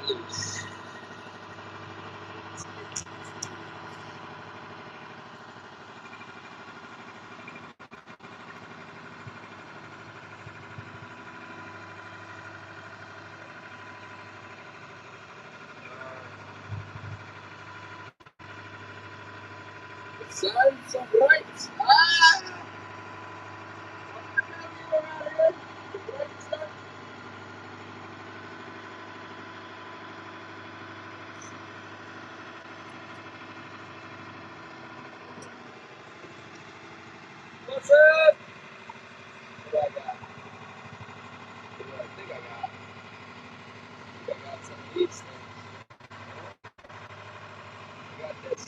loose. The sun's so bright. Ah! What's up? What do I got? What do I think I got? I think I got some of these things. I got this.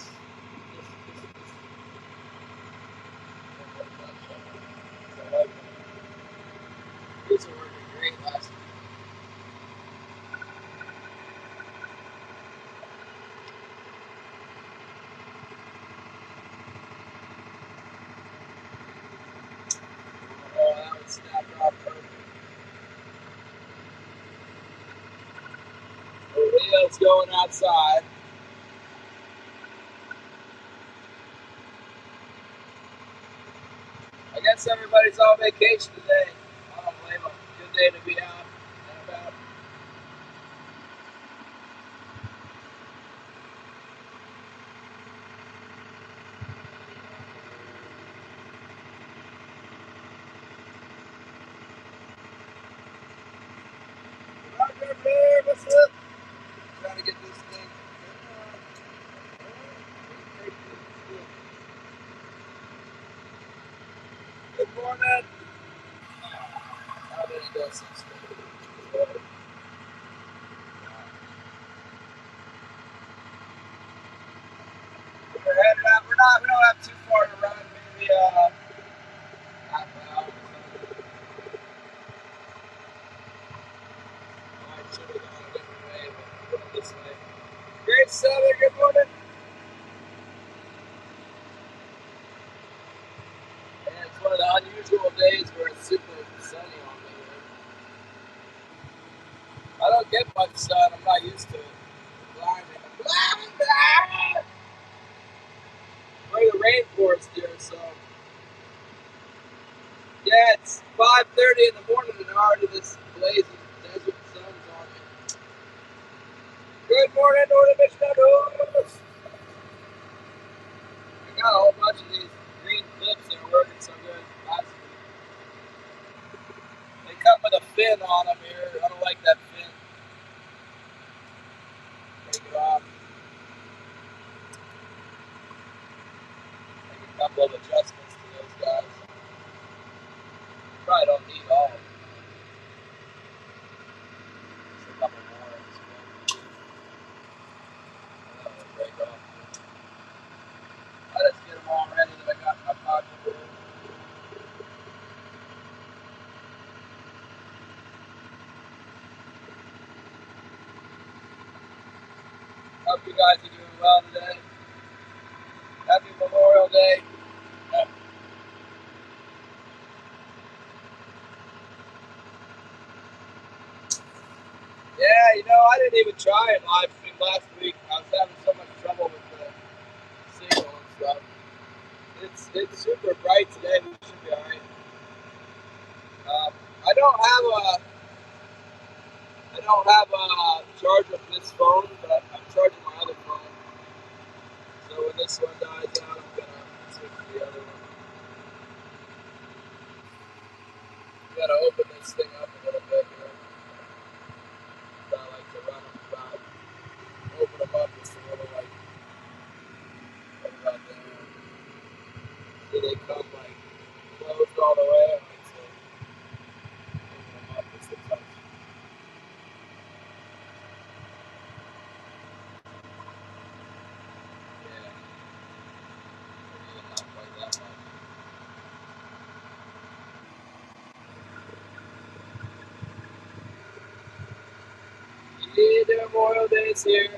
These are working great last week. Oh, that one snapped off perfect. Leo's going outside. I guess everybody's on vacation today. I don't blame them. Good day to be out and about. Roger, Bear, what's up? Trying to get this thing. Good morning. How did he go some stuff? We're headed out. We don't have too far to run. Maybe half an hour. I should have gone a different way, but we're going this way. Great Southern, good morning. Yeah, it's one of the unusual days where it's super sunny all day. I don't get much sun. I'm not used to it. Blinding. We're the rainforest here, so. Yeah, it's 5:30 in the morning and already this blazing desert sun's on me. Good morning, Northern Michigan. I got a whole bunch of these green clips that are working so good. They come with a fin on them here. I don't like that fin. Take it off. Make a couple of adjustments to those guys. Probably don't need all of them. Just a couple more. Break off. I just get them all ready that I got in my pocket here. Hope you guys are doing well today. Happy Memorial Day. Yeah, you know, I didn't even try it live stream last week. I was having so much trouble with the signal and stuff. It's super bright today. We should be alright. I don't have a charger for this phone, but I'm charging my other phone. So when this one dies out, I'm gonna switch to the other one. Gotta open this thing up a little bit here. I like to run them about, open them up just a little, like about there. Do they come like closed all the way? I like to open them up just a touch. Yeah. Maybe not quite that much. Yeah, the Memorial Day is here.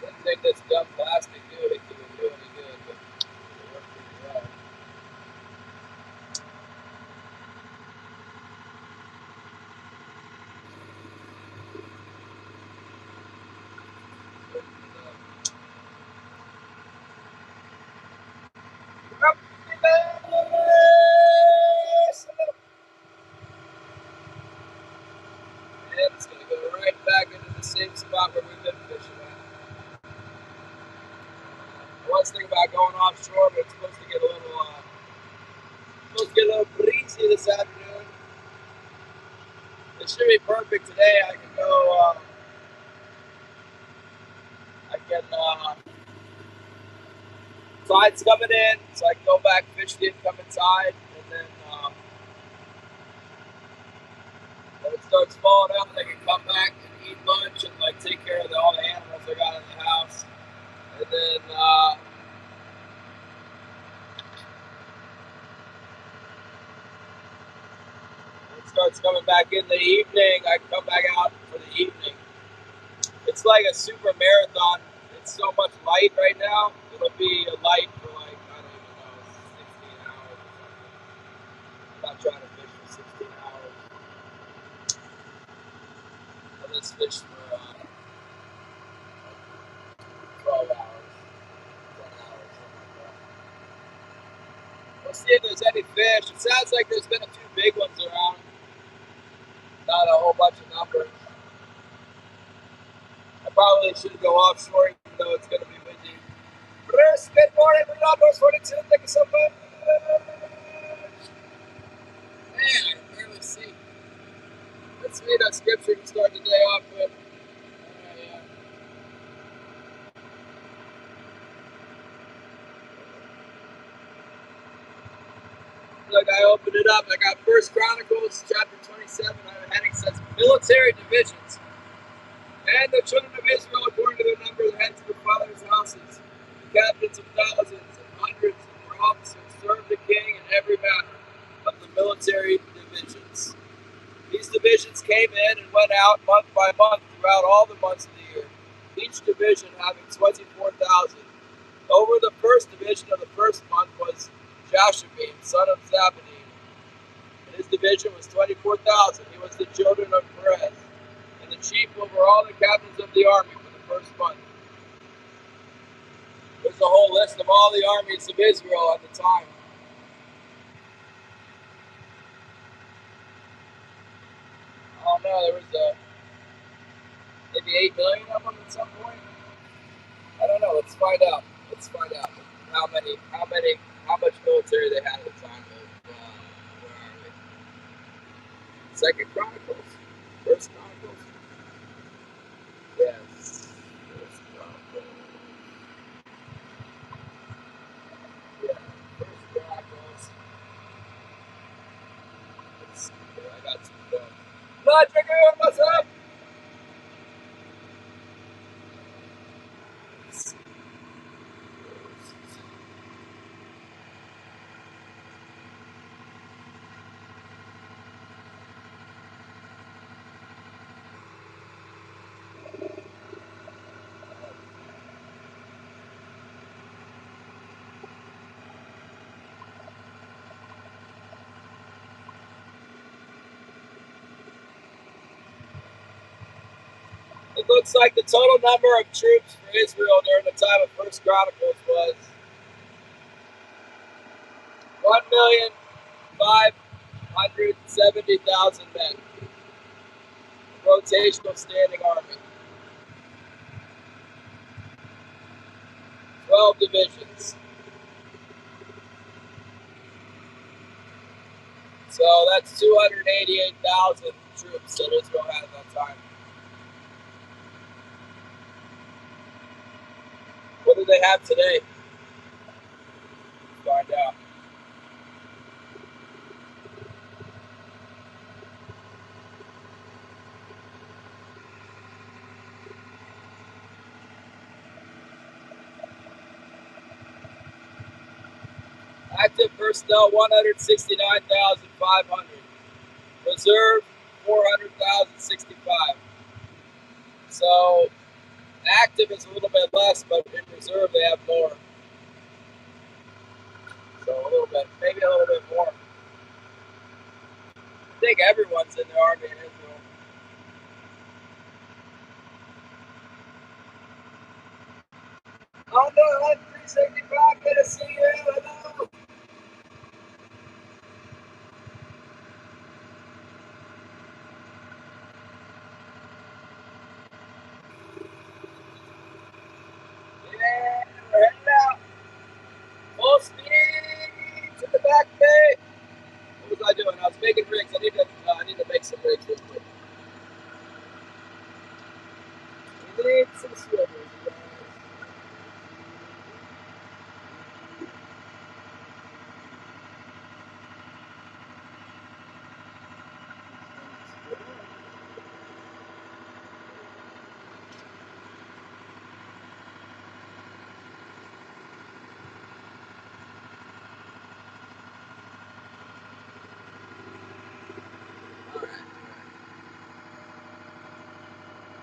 Didn't think this dumb plastic could do any good, but it worked pretty well. the same spot where we've been fishing at. I was thinking about going offshore, but it's supposed to get a little breezy this afternoon. It should be perfect today. I can go. Tide's coming in, so I can go back, fish the incoming tide, and then when it starts falling out, I can come back and eat lunch and like take care of all the animals I got in the house. And then when it starts coming back in the evening, I come back out for the evening. It's like a super marathon. It's so much light right now. It'll be a light for like, I don't even know, 16 hours or something. I'm not trying to fish for 16 hours. I'll just fish for 12 hours, 10 hours, something like that. We'll see if there's any fish. It sounds like there's been a few big ones around. Not a whole bunch of numbers. I probably should go offshore even though it's going to be windy. Chris, good morning. We're not going 42. Thank you so much. Man, I can barely see. Let's read a scripture to start the day off with. Look, I opened it up. I got 1 Chronicles chapter 27. I have a heading that says military divisions. And the children of Israel, according to their number, the heads of their fathers' houses, the captains of thousands and hundreds, and their officers served the king in every matter of the military divisions. These divisions came in and went out month by month throughout all the months of the year, each division having 24,000. Over the first division of the first month was Jashabim, son of Zabadin, and his division was 24,000. He was the children of Perez, and the chief over all the captains of the army for the first month. There's a whole list of all the armies of Israel at the time. I don't know, there was maybe 8 million of them at some point. I don't know, let's find out. Let's find out how much military they had at the time of, where are we? 2 Chronicles? 1 Chronicles? Yes. 1 Chronicles. Yeah, 1 Chronicles. Let's see here, I got some films. Blood Trigger, what's up? Let's see. It looks like the total number of troops for Israel during the time of 1 Chronicles was 1,570,000 men. A rotational standing army. 12 divisions. So that's 288,000 troops that Israel had at that time. What do they have today? Let's find out. Active personnel 169,500. Reserve 400,065. So active is a little bit less, but in reserve they have more. So a little bit, maybe a little bit more. I think everyone's in the army in Israel. Oh no, 365, good to see you. Hello. need some swivels, you guys.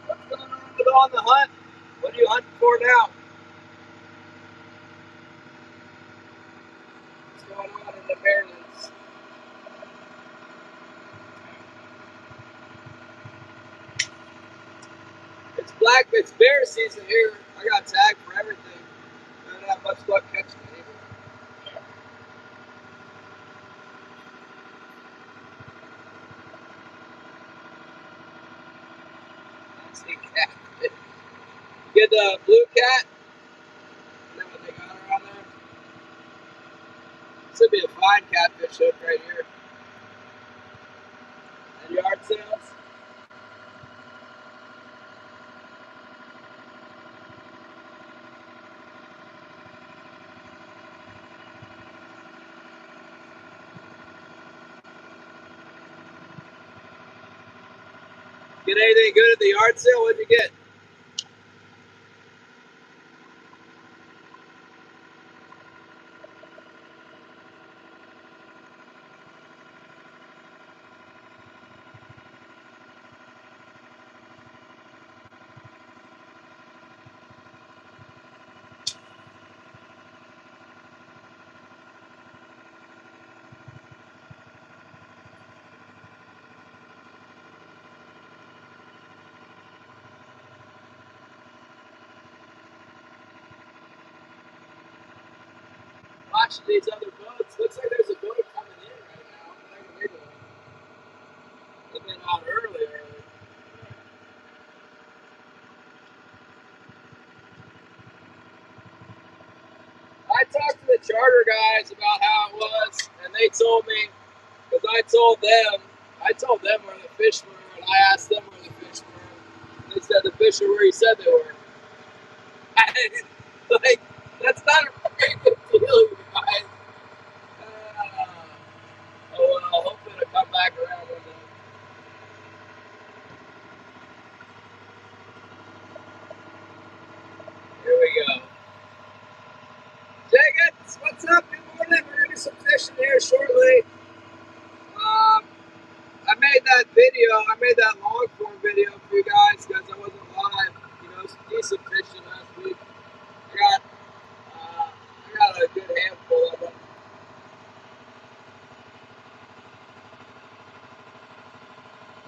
What's going on with On the Hunt? What are you hunting for now? What's going on in the Marylands? It's bear season here. I got tagged for everything. I don't have much luck catching it either. I see cat. Get the blue cat. Is that what they got around there? This would be a fine catfish hook right here. And yard sales. Get anything good at the yard sale? What'd you get? Watching these other boats. Looks like there's a boat coming in right now. Whatever they're doing. They've been out earlier. I talked to the charter guys about how it was, and they told me, because I told them where the fish were, and I asked them where the fish were. And they said the fish are where you said they were. Like, that's not a very good deal, you guys. Oh well, hopefully it'll come back around one day. Here we go. Jaggets, what's up? Good morning. We're gonna do some fishing here shortly. I made that video. I made that long form video for you guys because I wasn't live. You know, some decent fishing last week. I got a good handful of them.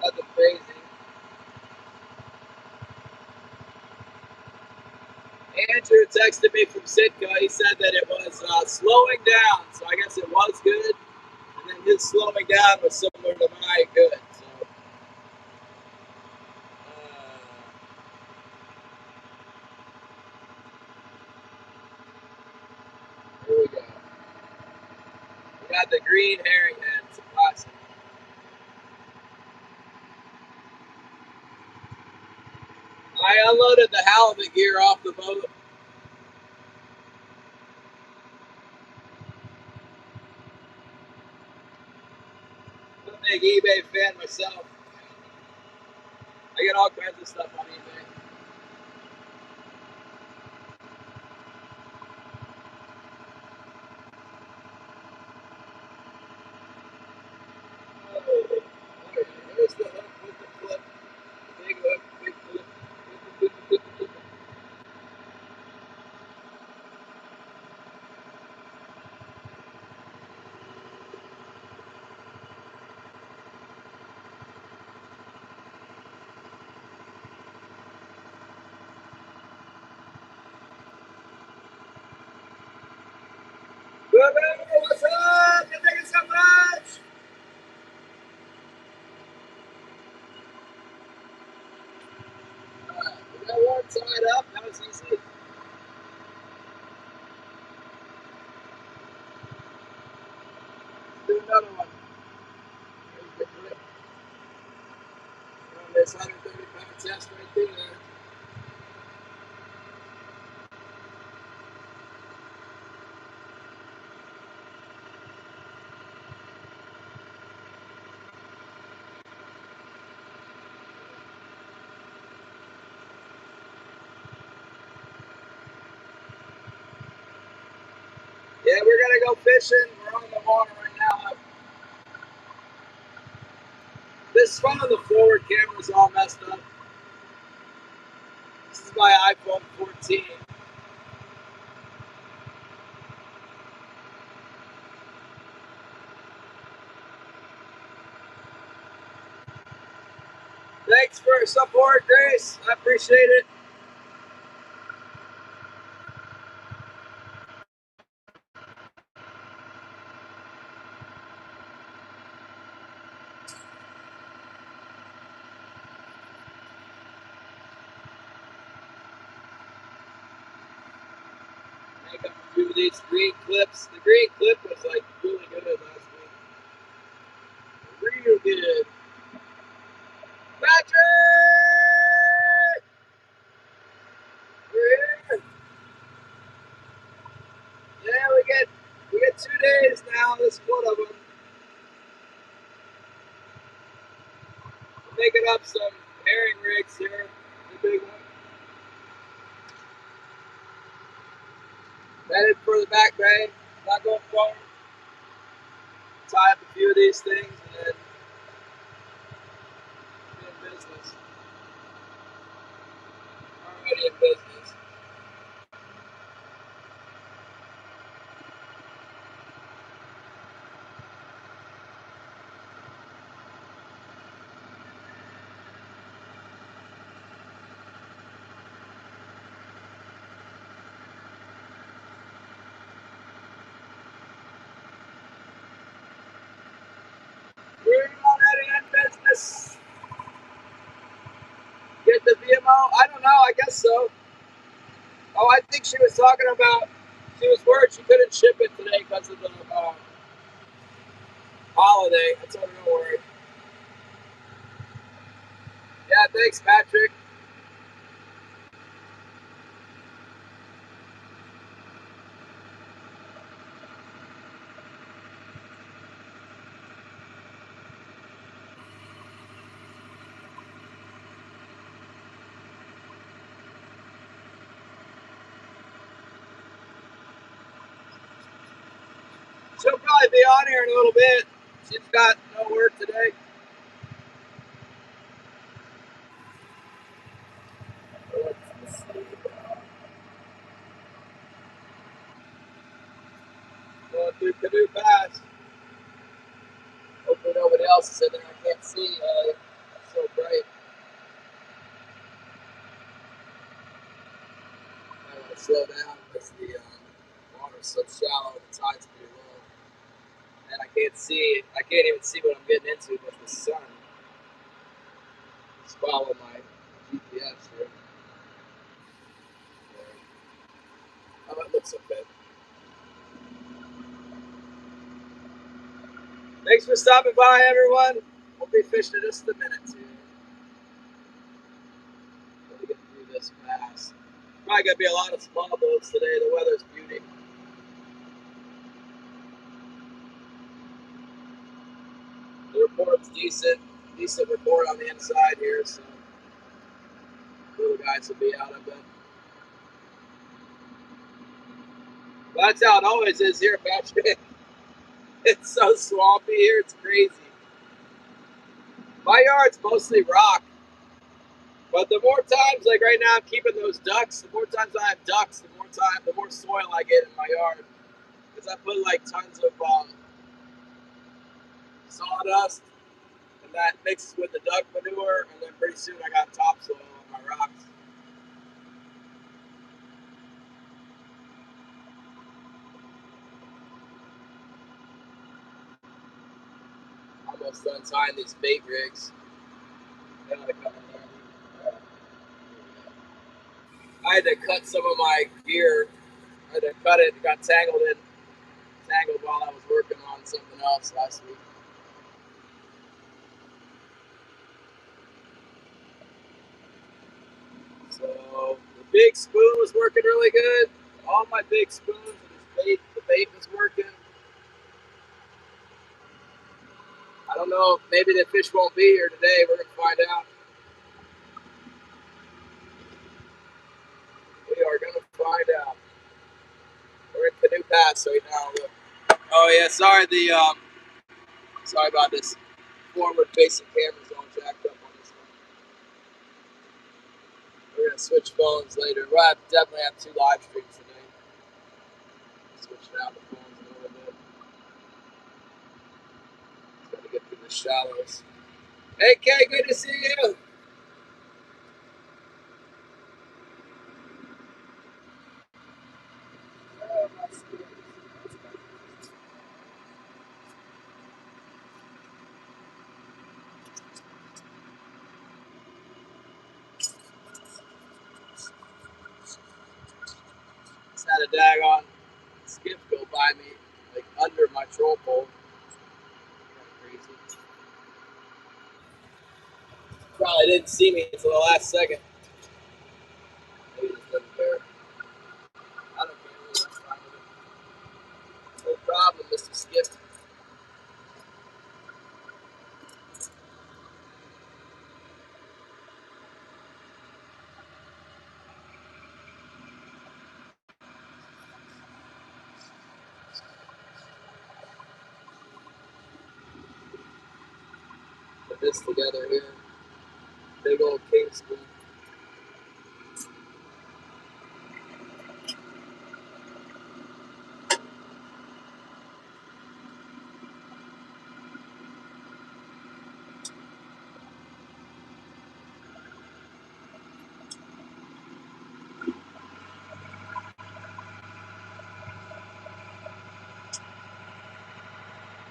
Nothing crazy. Andrew texted me from Sitka. He said that it was slowing down, so I guess it was good. And then his slowing down was similar to my good. So, here we go. We got the green herring heads. Awesome. I unloaded the halibut gear off the boat. I'm a big eBay fan myself. I get all kinds of stuff on eBay. Oh, there's the hook with the flip. Big hook, big flip. What's up? Thank you so much. We got one tied up. That was easy. Let's do another one. There's the clip. On this 130-pound chest right there. Yeah, we're gonna go fishing. We're on the water right now. This phone, the forward camera's all messed up. This is my iPhone 14. Thanks for your support, Grace. I appreciate it. Make up a few of these green clips. The green clip was like really good last week. Real good. Patrick! We're here. Yeah, we get 2 days now. This one of them. We're making up some herring rigs here. The big one. Headed for the back bay. Not going forward. Tie up a few of these things and then be in business. Already in business. We're already in business. Get the VMO? I don't know. I guess so. Oh, I think she was talking about. She was worried she couldn't ship it today because of the holiday. I told her don't worry. Yeah, thanks, Patrick. She'll probably be on here in a little bit. She's got no work today. Let's see. Going through Canoe Pass. Hopefully nobody else is in there. I can't see. It's so bright. I want to slow down because the water's so shallow. The tide's pretty low. And I can't see. I can't even see what I'm getting into with the sun. Just follow my GPS here. Oh, that looks okay. Thanks for stopping by, everyone. We'll be fishing in just a minute, too. Let me get through this pass. Probably going to be a lot of small boats today. The weather's beauty. The report's decent. Decent report on the inside here, so little guys will be out of it. But that's how it always is here, Patrick. It's so swampy here, it's crazy. My yard's mostly rock. But the more times, like right now, I'm keeping those ducks. The more times I have ducks, the more soil I get in my yard. Because I put like tons of sawdust, and that mixes with the duck manure, and then pretty soon I got topsoil on my rocks. Almost done tying these bait rigs. They ought to come in handy. I had to cut some of my gear. I had to cut it. It got tangled while I was working on something else last week. So the big spoon was working really good. All my big spoons and the bait was working. I don't know, maybe the fish won't be here today. We're gonna find out. We are gonna find out. We're in Canoe Pass us right now. Oh yeah, sorry sorry about this. Forward facing camera's all jacked up on this one. We're gonna switch phones later. We'll definitely have 2 live streams today. Switching out the phones a little bit. Just gotta get through the shallows. Hey Kay, good to see you. Just had a daggone skip go by me, like under my troll pole. Crazy. Probably didn't see me until the last second. Maybe just doesn't care. I don't care. That's fine with it. No problem, Mr. Skip. Put this together here. Big old king spoon.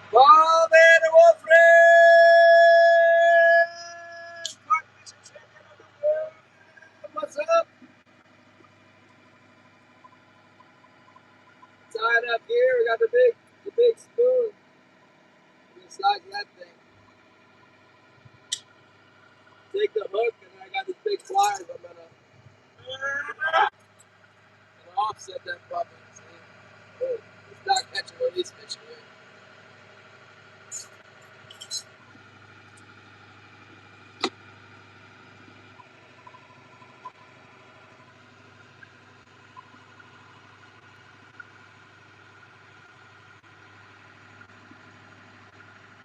Bob and the Wolfram! Partnership champion of the world! What's up? Tied up here, we got the big spoon. The size of that thing. Take the hook, and then I got these big pliers. I'm gonna offset that puppet. See? Oh, it's not catching release fish here.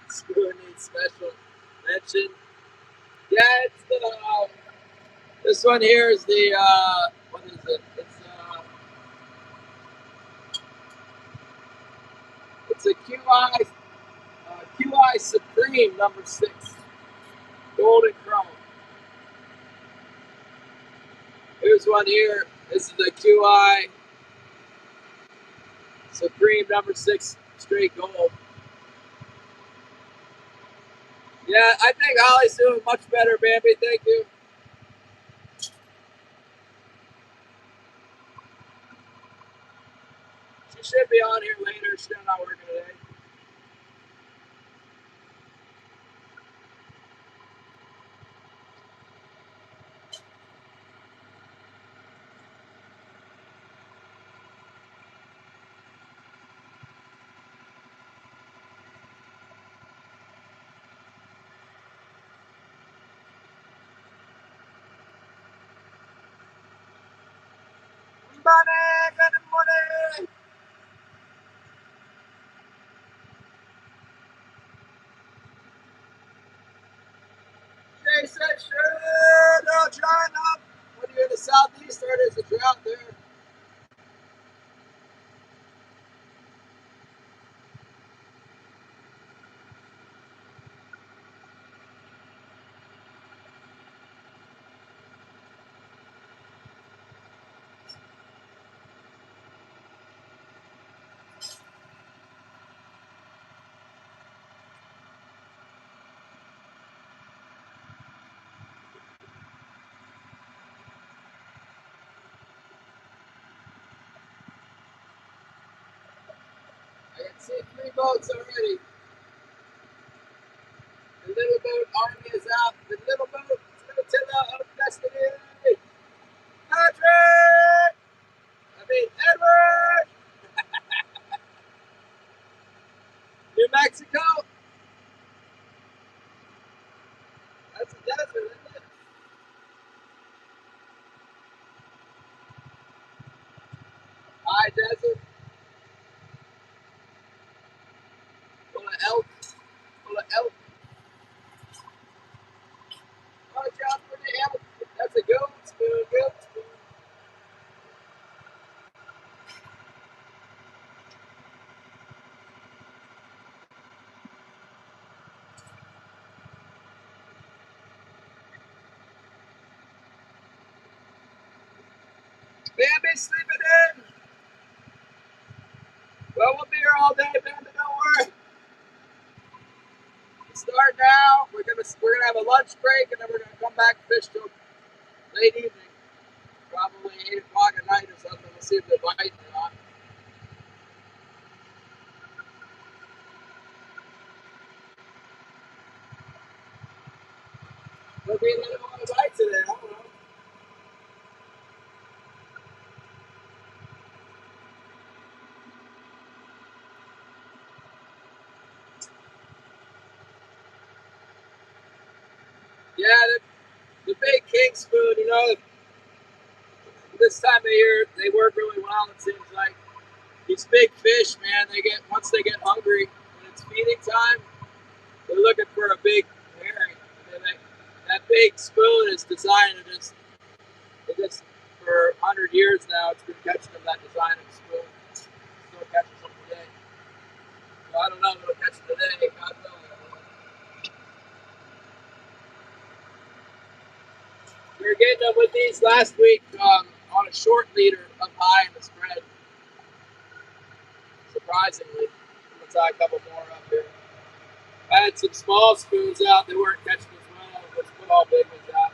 Spoon needs special mention. Yeah, it's the this one here is the what is it? It's a QI Supreme number 6, golden chrome. Here's one here. This is the QI Supreme number 6 straight gold. Yeah, I think Holly's doing much better, Bambi. Thank you. She should be on here later. She's not working today. Money, got the money. They said, sure, no, drying up. When you're in the southeast, there's a drought there. I can see 3 boats already. The little boat army is out. The little boat flotilla of destiny. Patrick! Edward! New Mexico? That's a desert, isn't it? High desert. Bambi's sleeping in. Well, we'll be here all day, Bambi, don't worry. We start now. We're gonna have a lunch break, and then we're gonna come back and fish till late evening, probably 8 o'clock at night or something. We'll see if they're biting or not. Maybe they don't want to bite today. I don't know. Yeah, the big king spoon, you know, this time of year they work really well. It seems like these big fish, man, once they get hungry when it's feeding time, they're looking for a big herring. That big spoon is designed to just for 100 years now. It's been catching them that design of the spoon. Still catches them today. So I don't know if it'll catch them today. God knows. We were getting them with these last week on a short leader up high in the spread. Surprisingly, I'm gonna tie a couple more up here. I had some small spoons out. They weren't catching as well. Let's put all big ones out.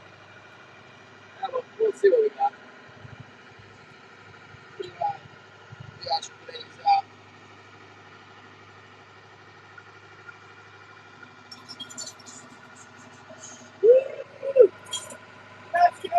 Yeah, we'll see what we got. We got some things out. Woo! Let's go!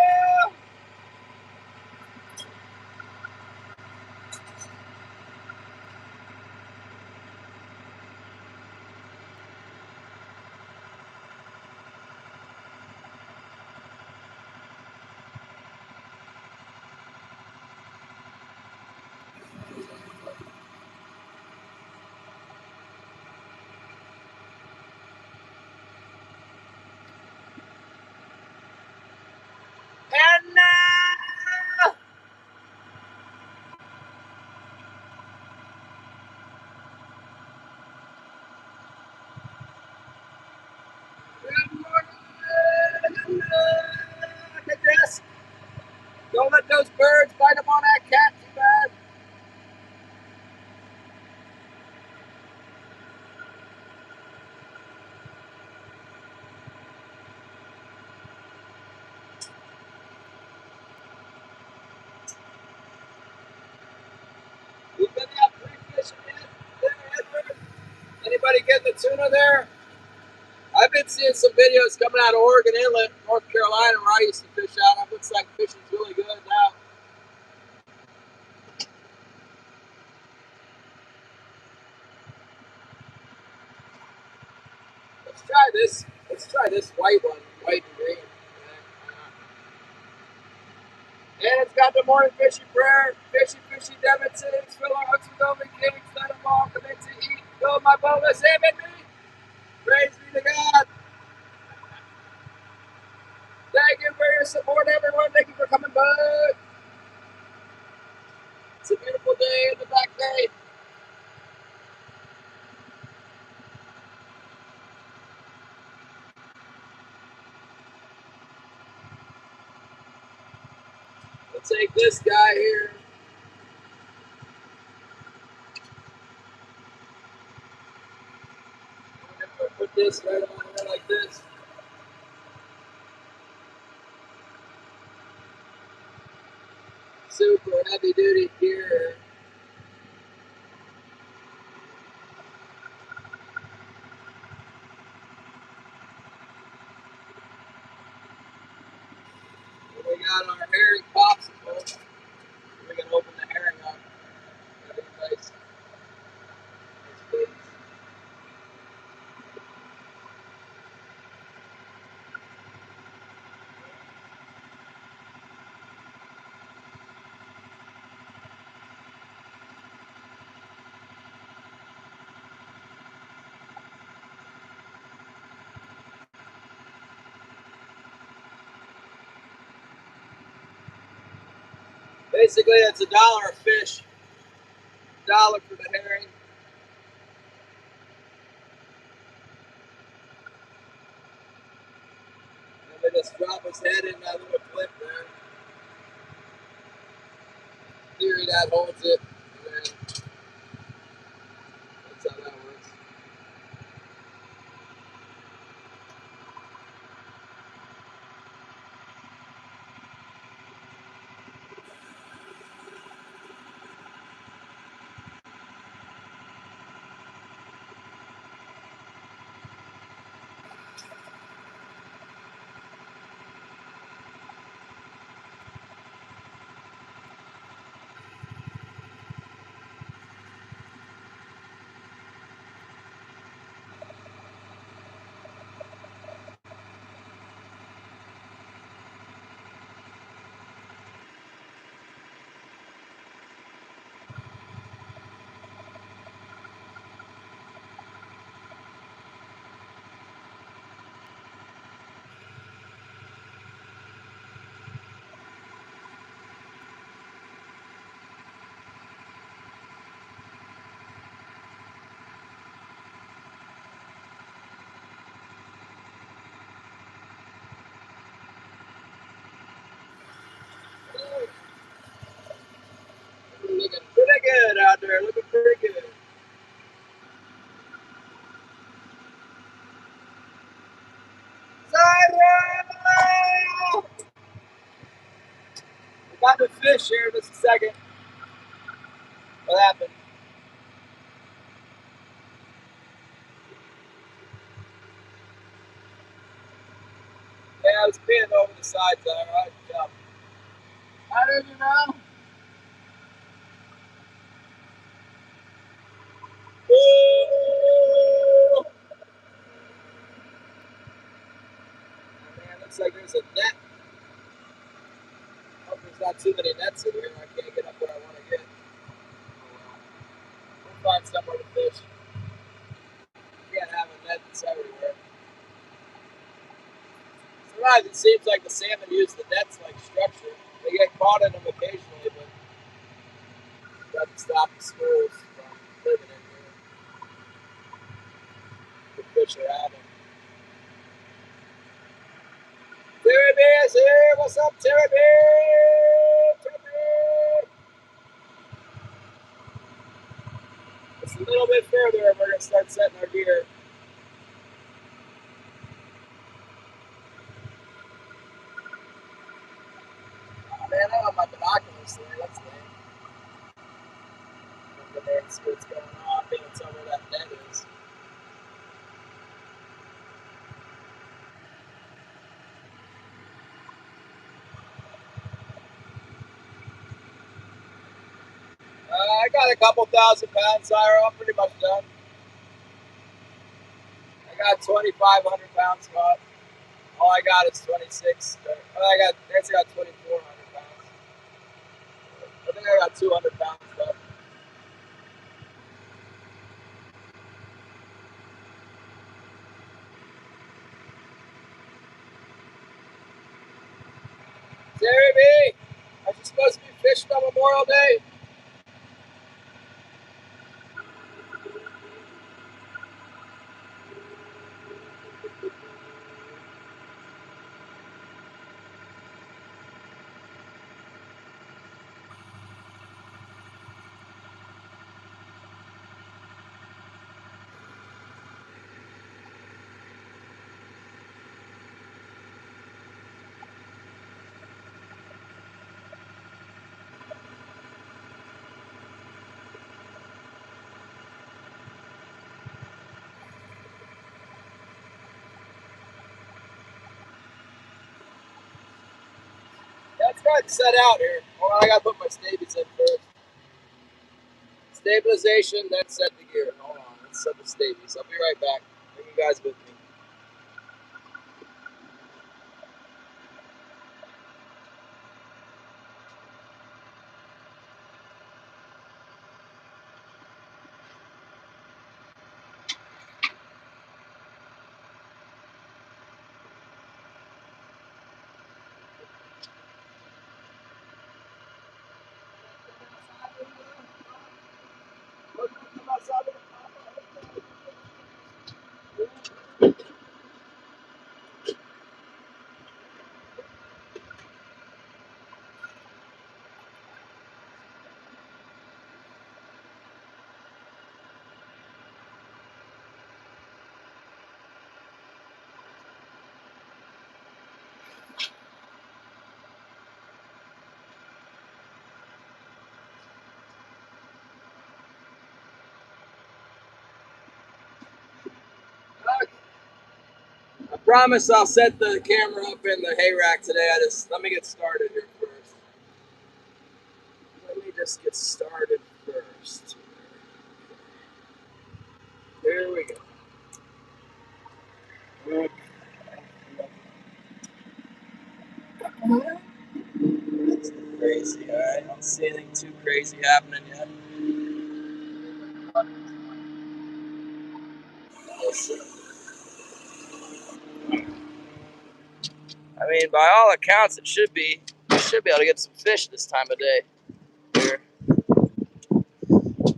And now, good morning. Look at this. Don't let those birds bite them on that cat too bad. We've been out pre-fishing yet, Edward? Anybody getting the tuna there? I've been seeing some videos coming out of Oregon Inlet, North Carolina, where I used to fish out. It looks like fishing's really good now. Let's try this. Let's try this white one, white and green. And it's got the morning fishing prayer. Fishy, fishy, Devon cities, fill our hooks with only kings. Let them all come in to eat. Fill my boat with salmon meat. Praise be to God. Thank you for your support, everyone. Thank you for coming by. It's a beautiful day in the Back Bay. We'll take this guy here. We'll put this right on there like this. Super heavy duty gear. And we got our herring popsicle. We can open the herring up. That'd be nice. Basically, it's $1 a fish. $1 for the herring. And we just drop his head in that little clip there. theory, that holds it. And then that's how that works. Looking pretty good out there. Looking pretty good. Cyrus! About to fish here in just a second. What happened? Yeah, I was peeing over the sides there. Right? Yeah. How did you know? Ooh! Oh, man, looks like there's a net. I hope there's not too many nets in here. I can't get up where I want to get. We'll find somewhere to fish. You can't have a net that's everywhere. Sometimes it seems like the salmon use the nets like structure. They get caught in them occasionally, but it doesn't stop the schools from living in here. The fish are out of them. Terry B is here. What's up, Terry B? Terry B. It's a little bit further, and we're gonna start setting our gear. Oh, man, I don't have my binoculars today. That's lame. I'm gonna there and see what's going on. Maybe tell where that net is. I got a couple thousand pounds, Ira. I'm pretty much done. I got 2,500 pounds caught. All I got is 26. I guess I got 2,400 pounds. I think I got 200 pounds left. Terry B, are you supposed to be fishing on Memorial Day? Let's go ahead and set out here. Hold on, I gotta put my stabies in first. Stabilization, then set the gear. Hold on, let's set the stabies. I'll be right back. Bring you guys with me. Promise I'll set the camera up in the hay rack today. Let me get started here first. Let me just get started first. Here we go. It's crazy, alright? I don't see anything too crazy happening yet. I mean, by all accounts, we should be able to get some fish this time of day. Here.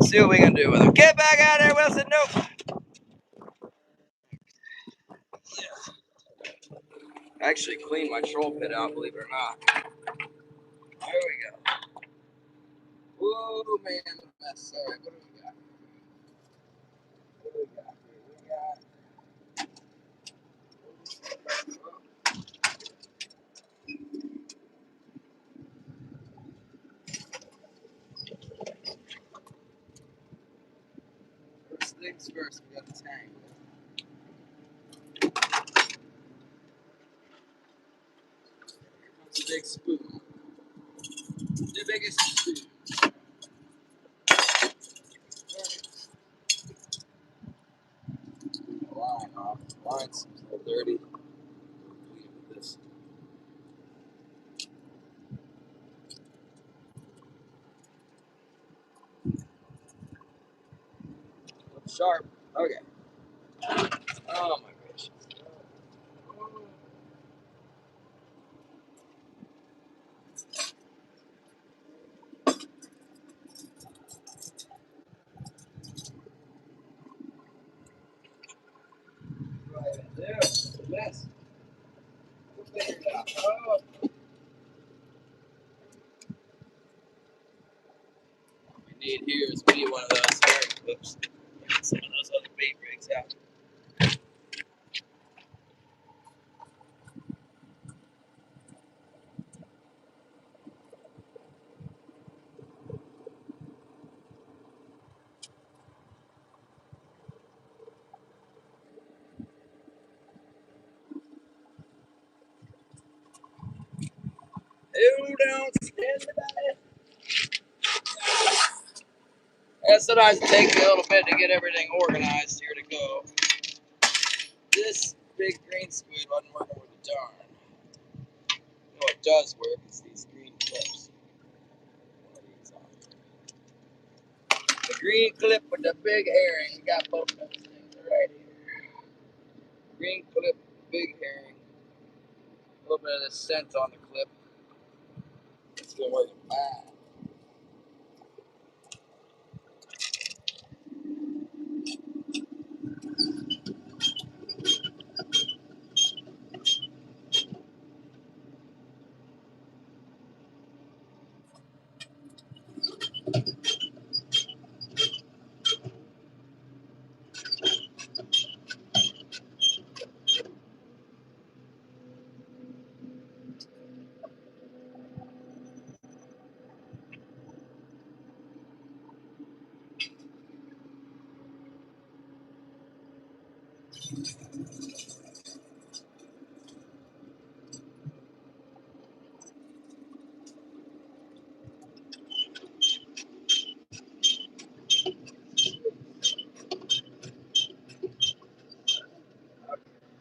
See what we can do with it. Get back out there, Wilson. Nope. Yeah. I actually cleaned my troll pit out, believe it or not. There we go. Whoa, man, the mess. All right, what do we got? What do we got here? First things first, we got the tank. Here comes the big spoon. The biggest spoon. Line off. Line seems a little dirty. Clean it with this. Looks sharp. Okay. Oh my gracious. Right there. Yes. We'll figure it out. Oh. What we need here is we need one of those herring clips. Get some of those other bait rigs out. Who don't stand about it? Yeah, sometimes it takes me a little bit to get everything organized here to go. This big green squid wasn't working with the darn. You know what does work is these green clips. The green clip with the big herring. We got both those things right here. Green clip, big herring. A little bit of the scent on the clip. It's been working fine.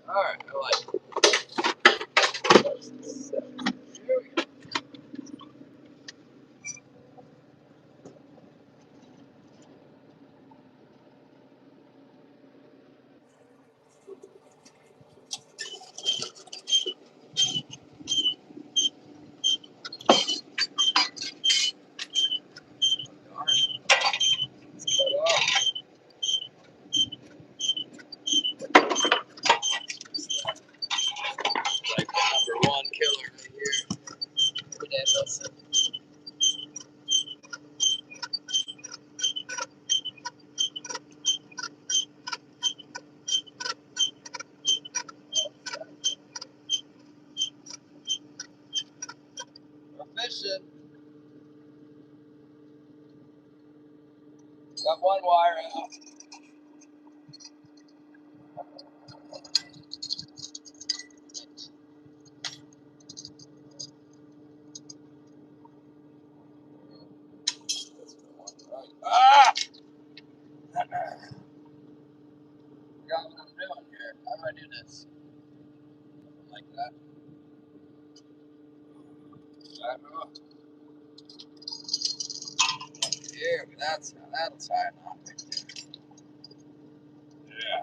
Alright, I like it. Here we go. Darn. It's cut off. Like the #1 killer right here. Look at that Wilson. We're fishing. Got one wire out. Ah! Forgot what I'm doing here. How do I do this? Like that. Here, that's how that'll tie it off. Yeah.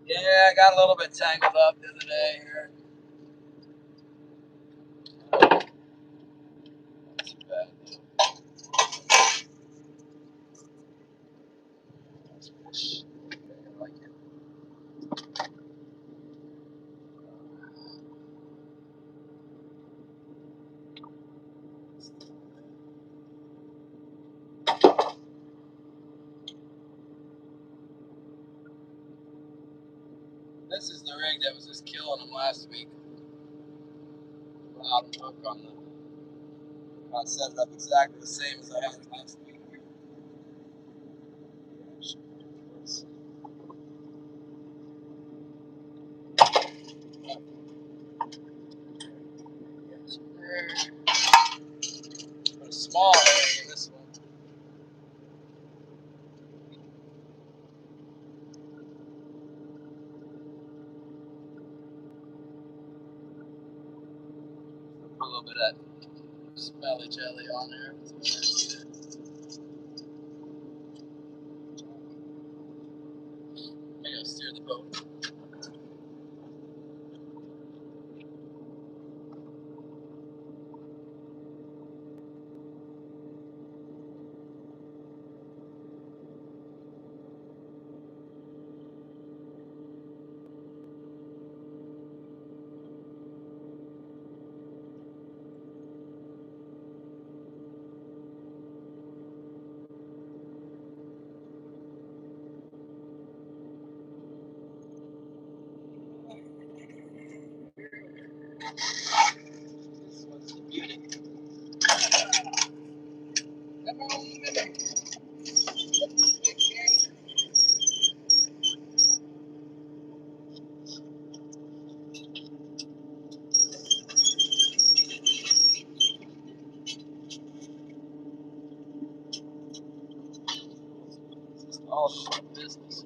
Yeah, I got a little bit tangled up the other day here. Not too bad. I like it. This is the rig that was just killing them last week. Bottom hook on the. I set it up exactly the same as I had last week. Put a small rig in this one. Put a little bit of that smelly jelly on there. I gotta steer the boat. This one's the beauty. Come on, baby. It's all short business.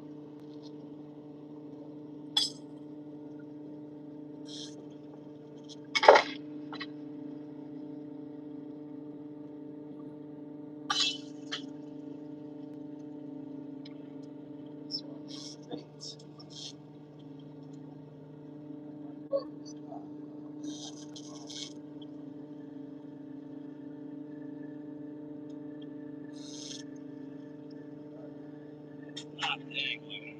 This one's great. Not dangling.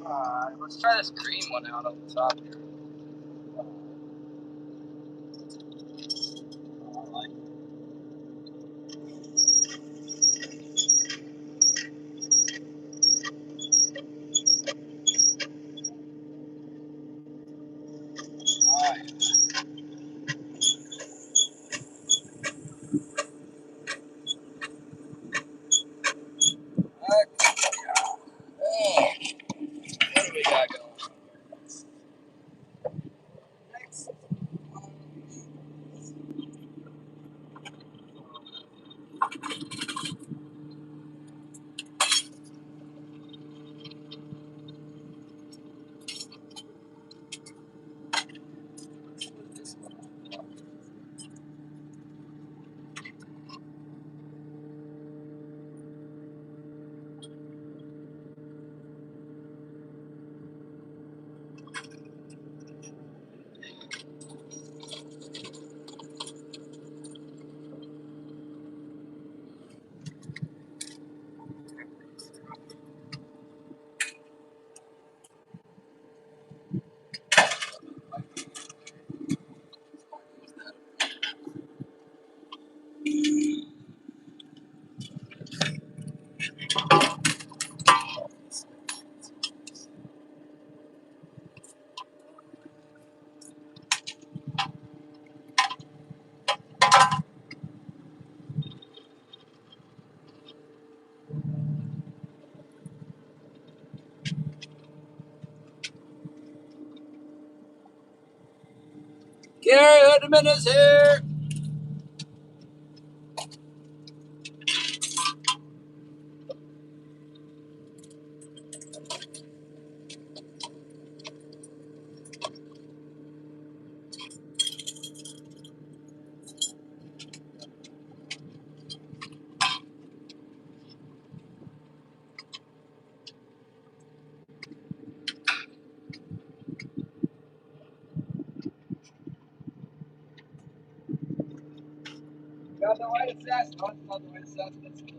Alright, let's try this green one out on the top here. I like it. Alright. Hey, what do we got going? Next. Gary Hoodman is here. Got the white assassin. Oh, it's not the white assassin. That's the...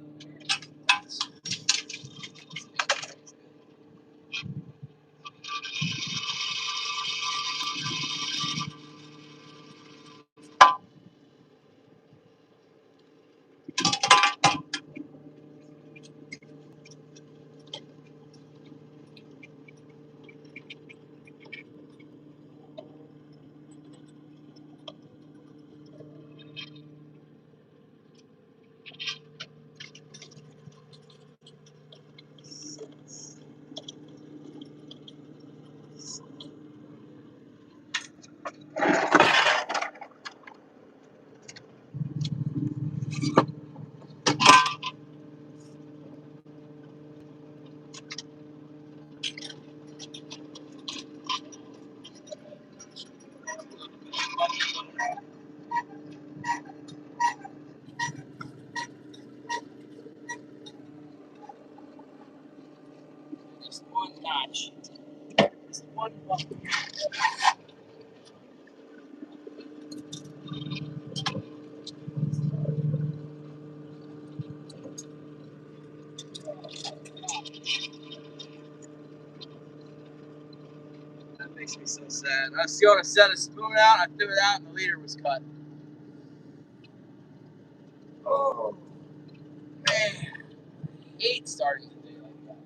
Just one notch. Just one bump. That makes me so sad. I was going to set a spoon out, I threw it out, and the leader was cut. Oh, man. I hate starting the day like that.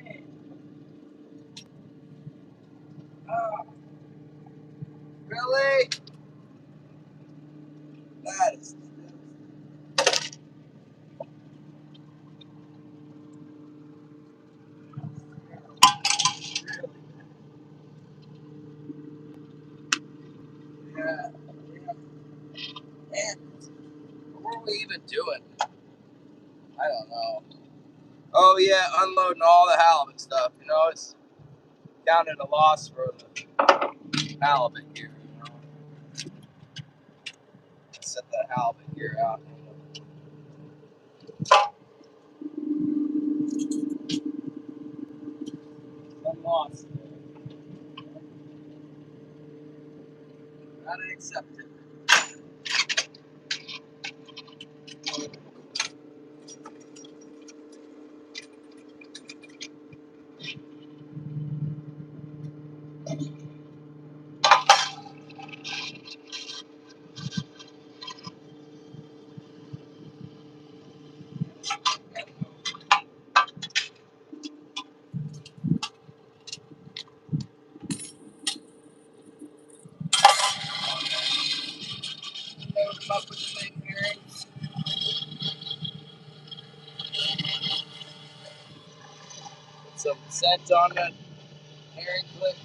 Man. Oh, really? That is... Yeah. Man, what were we even doing? I don't know. Oh yeah, unloading all the halibut stuff. You know, it's down at a loss for the halibut here. You know, set that halibut here out. I'm lost. Gotta accept it. Load them up with the thing here. Put some scent on that herring clip.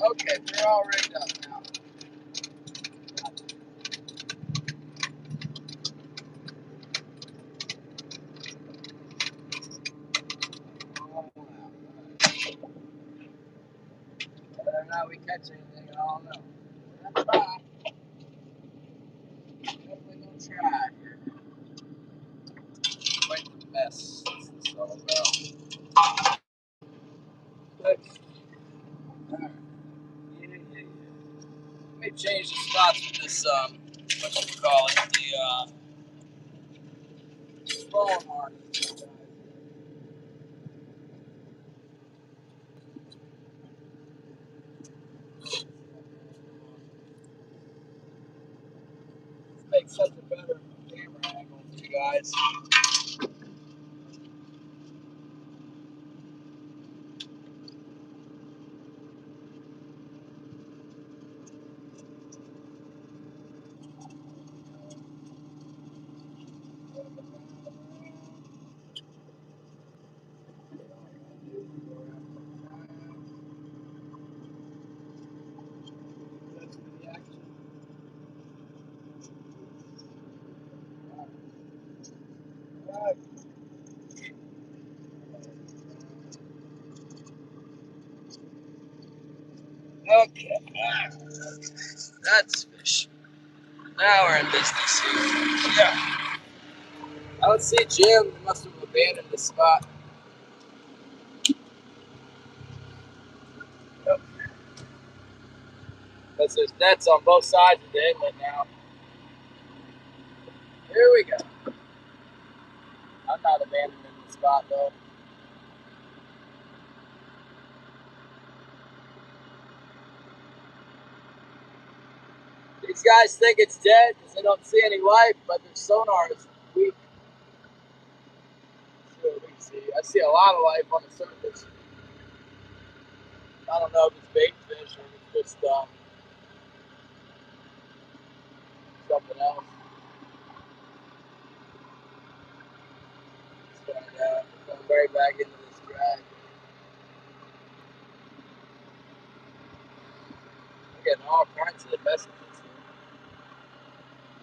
Okay, they're all rigged up now. how we catch anything, I don't know. We're gonna try. Definitely gonna try. Quite the mess. That's all about. But, yeah. Let me change the spots with this, what you call it, the, phone mark. Let's make such a better camera angle for you guys. Okay, that's fish. Now we're in business here. Yeah. I don't see Jim. He must have abandoned the spot. Yep. Because there's nets on both sides of the inlet now. Here we go. I'm not abandoning the spot though. These guys think it's dead because they don't see any life, but their sonar is weak. Let's see what we see. I see a lot of life on the surface. I don't know if it's bait fish or if it's just something else. Let's find out. Going right back into this drag. We're getting all kinds of messages here.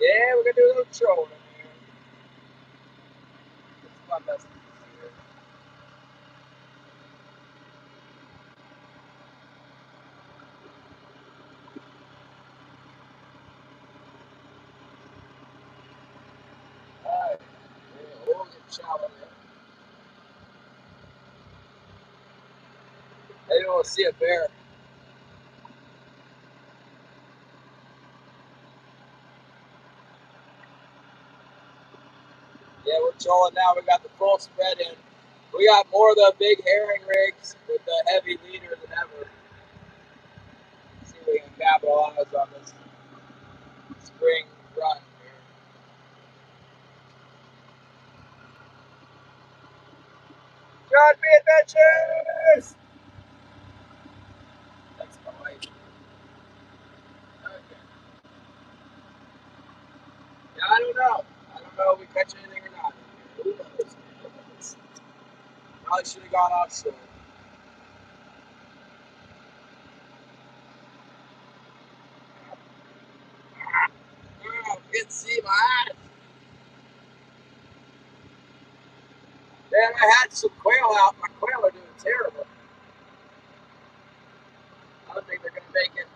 Yeah, we're gonna do a little trolling here. What's my messages here? Alright. Yeah, we'll get shallow there. Maybe we'll see a bear. Yeah, we're trolling now. We got the full spread in. We got more of the big herring rigs with the heavy leader than ever. Let's see if we can capitalize on this spring run here. John B. Adventures! Thanks, my wife. Okay. Yeah, I don't know. I don't know if we catch anything or not. Who knows? Probably should have gone offshore. Oh, can't see my eyes. Man, I had some quail out. My quail are doing terrible. I don't think they're going to make it.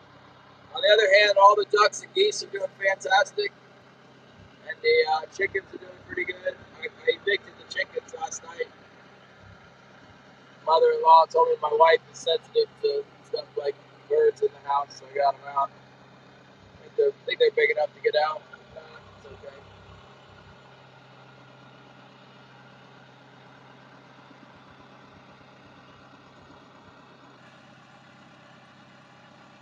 On the other hand, all the ducks and geese are doing fantastic. And the chickens are doing pretty good. I evicted the chickens last night. Mother-in-law told me my wife is sensitive to stuff like birds in the house, so I got them out. I think they're big enough to get out. It's okay.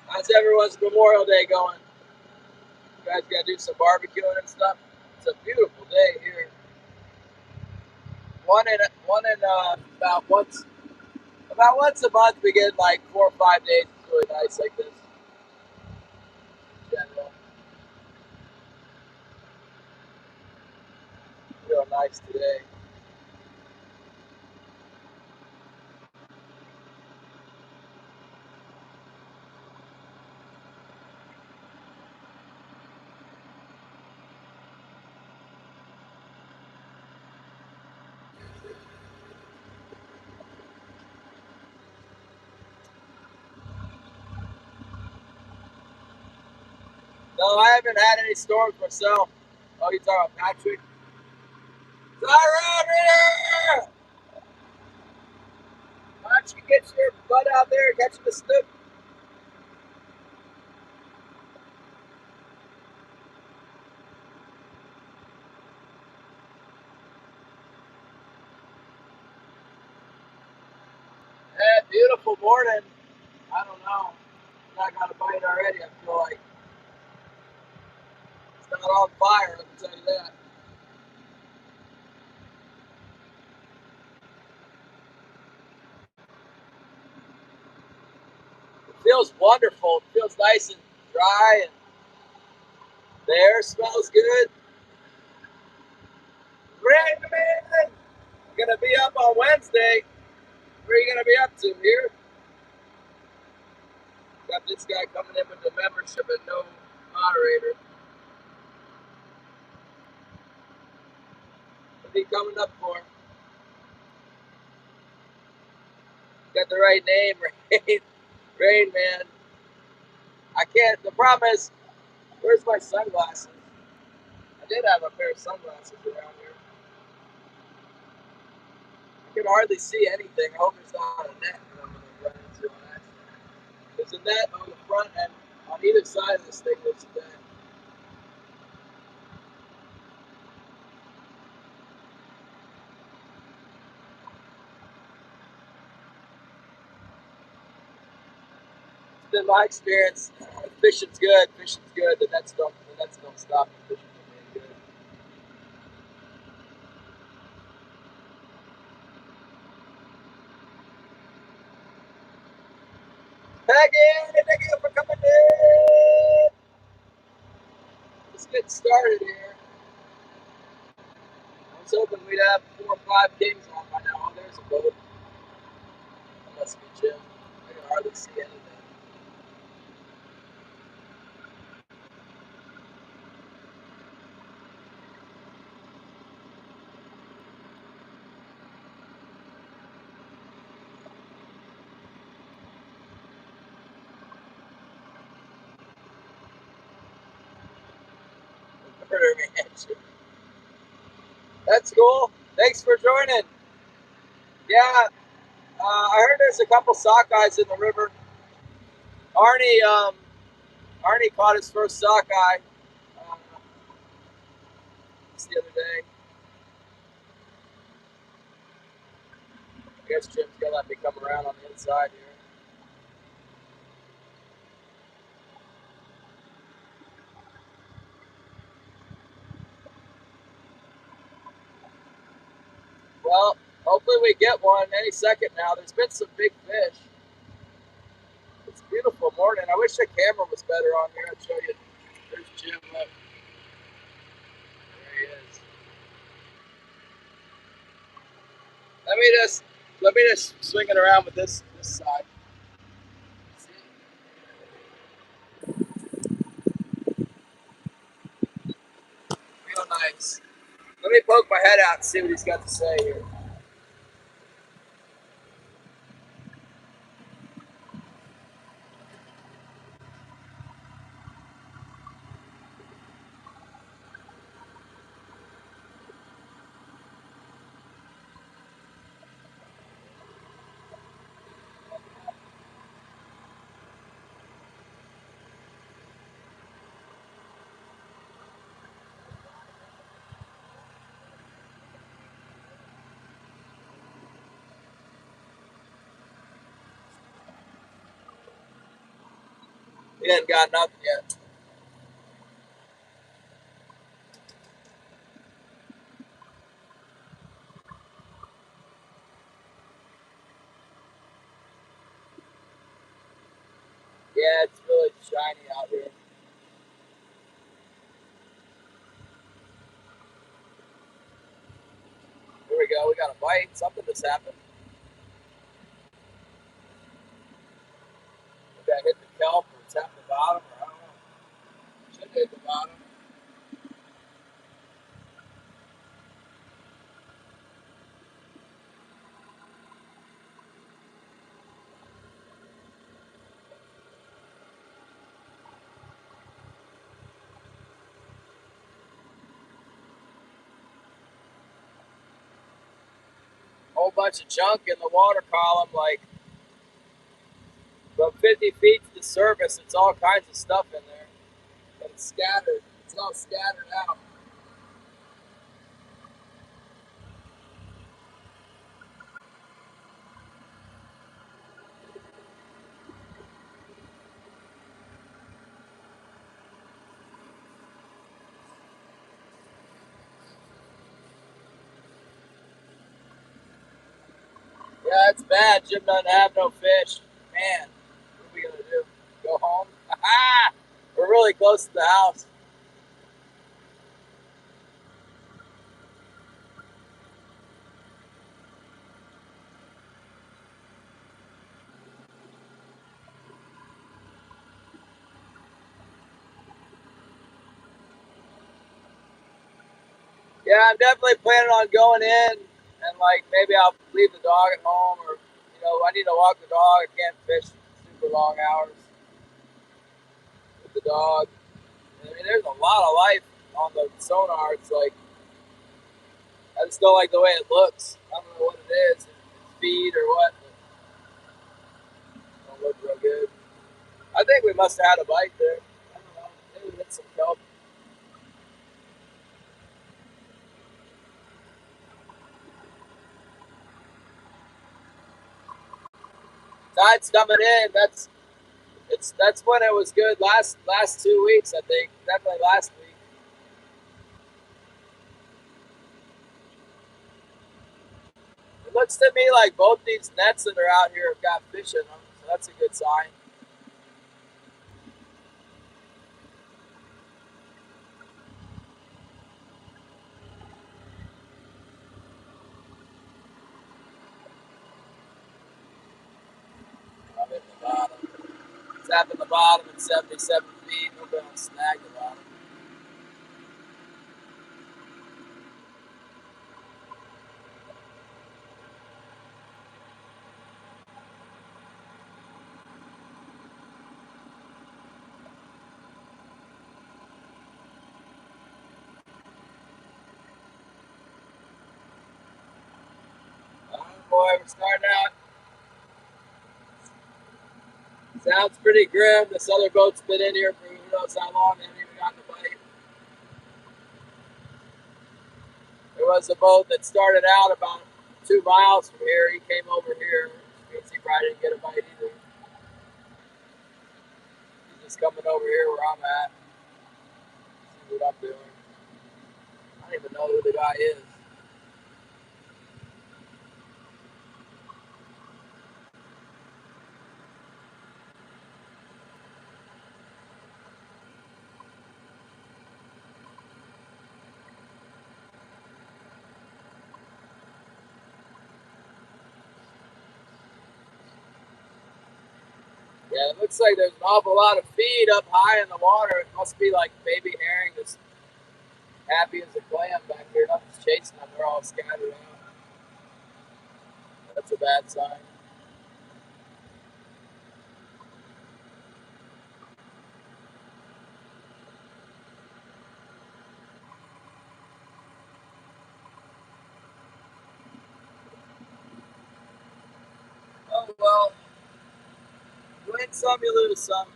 How's everyone's Memorial Day going? You guys gotta do some barbecuing and stuff. It's a beautiful day here. One in about once a month we get like 4 or 5 days. It's really nice like this. In general, real nice today. No, I haven't had any storms myself. Oh, you talking about Patrick? Tyrone here! Why don't you get your butt out there and catch the snook? Yeah, beautiful morning. I don't know. I got a bite already. I feel like it's not on fire, I can tell you that. It feels wonderful. It feels nice and dry, and the air smells good. Rain, man! Gonna be up on Wednesday. Where are you gonna be up to? Here? Got this guy coming in with the membership and no moderator. What are you coming up for? Got the right name, Rain. Rain, man. I can't. The problem is, where's my sunglasses? I did have a pair of sunglasses around here. I can hardly see anything. I hope there's not a net that I'm going to run into on accident. There's a net on the front, and on either side of this thing there's a net. It's been my experience. Fishing's good. Fishing's good. The nets don't stop me fishing from being good. Peggy, thank you for coming in. Let's get started here. I was hoping we'd have 4 or 5 kings on by now. Oh, there's a boat. That must be Jim. I can hardly see anything. That's cool. Thanks for joining. Yeah, I heard there's a couple sockeyes in the river. Arnie caught his first sockeye just the other day. I guess Jim's gonna let me come around on the inside here. Well, hopefully we get one any second now. There's been some big fish. It's a beautiful morning. I wish the camera was better on here. I'd show you. There's Jim. Look. There he is. Let me just swing it around with this side. See? Real nice. Let me poke my head out and see what he's got to say here. He hasn't got nothing yet. Yeah, it's really shiny out here. Here we go. We got a bite. Something just happened. Maybe I hit the kelp or tapped the bottom, or I don't know. Should hit the bottom. whole bunch of junk in the water column, like from 50 feet to the surface. It's all kinds of stuff in there. But it's scattered. It's all scattered out. Yeah, it's bad. Jim doesn't have no fish. Man, what are we gonna do? Go home? We're really close to the house. Yeah, I'm definitely planning on going in, and like maybe I'll leave the dog at home, or I need to walk the dog. I can't fish super long hours with the dog. I mean, there's a lot of life on the sonar. It's like I just don't like the way it looks. I don't know what it is. It's feed or what. But it don't look real good. I think we must have had a bite there. I don't know. Maybe we hit some kelp. Tide's coming in. That's when it was good last 2 weeks. I think definitely last week. It looks to me like both these nets that are out here have got fish in them, so that's a good sign. I'm hitting the bottom. Tapping the bottom at 77 feet. We're going to snag the bottom. Oh boy, we're starting out. Sounds pretty grim. This other boat's been in here for who knows how long. They haven't even gotten a bite. There was a boat that started out about 2 miles from here. He came over here, which means he probably didn't get a bite either. He's just coming over here where I'm at. See what I'm doing. I don't even know who the guy is. Yeah, it looks like there's an awful lot of feed up high in the water. It must be like baby herring that's happy as a clam back here. Nothing's chasing them. They're all scattered out. That's a bad sign. Oh well, you win some, you lose some.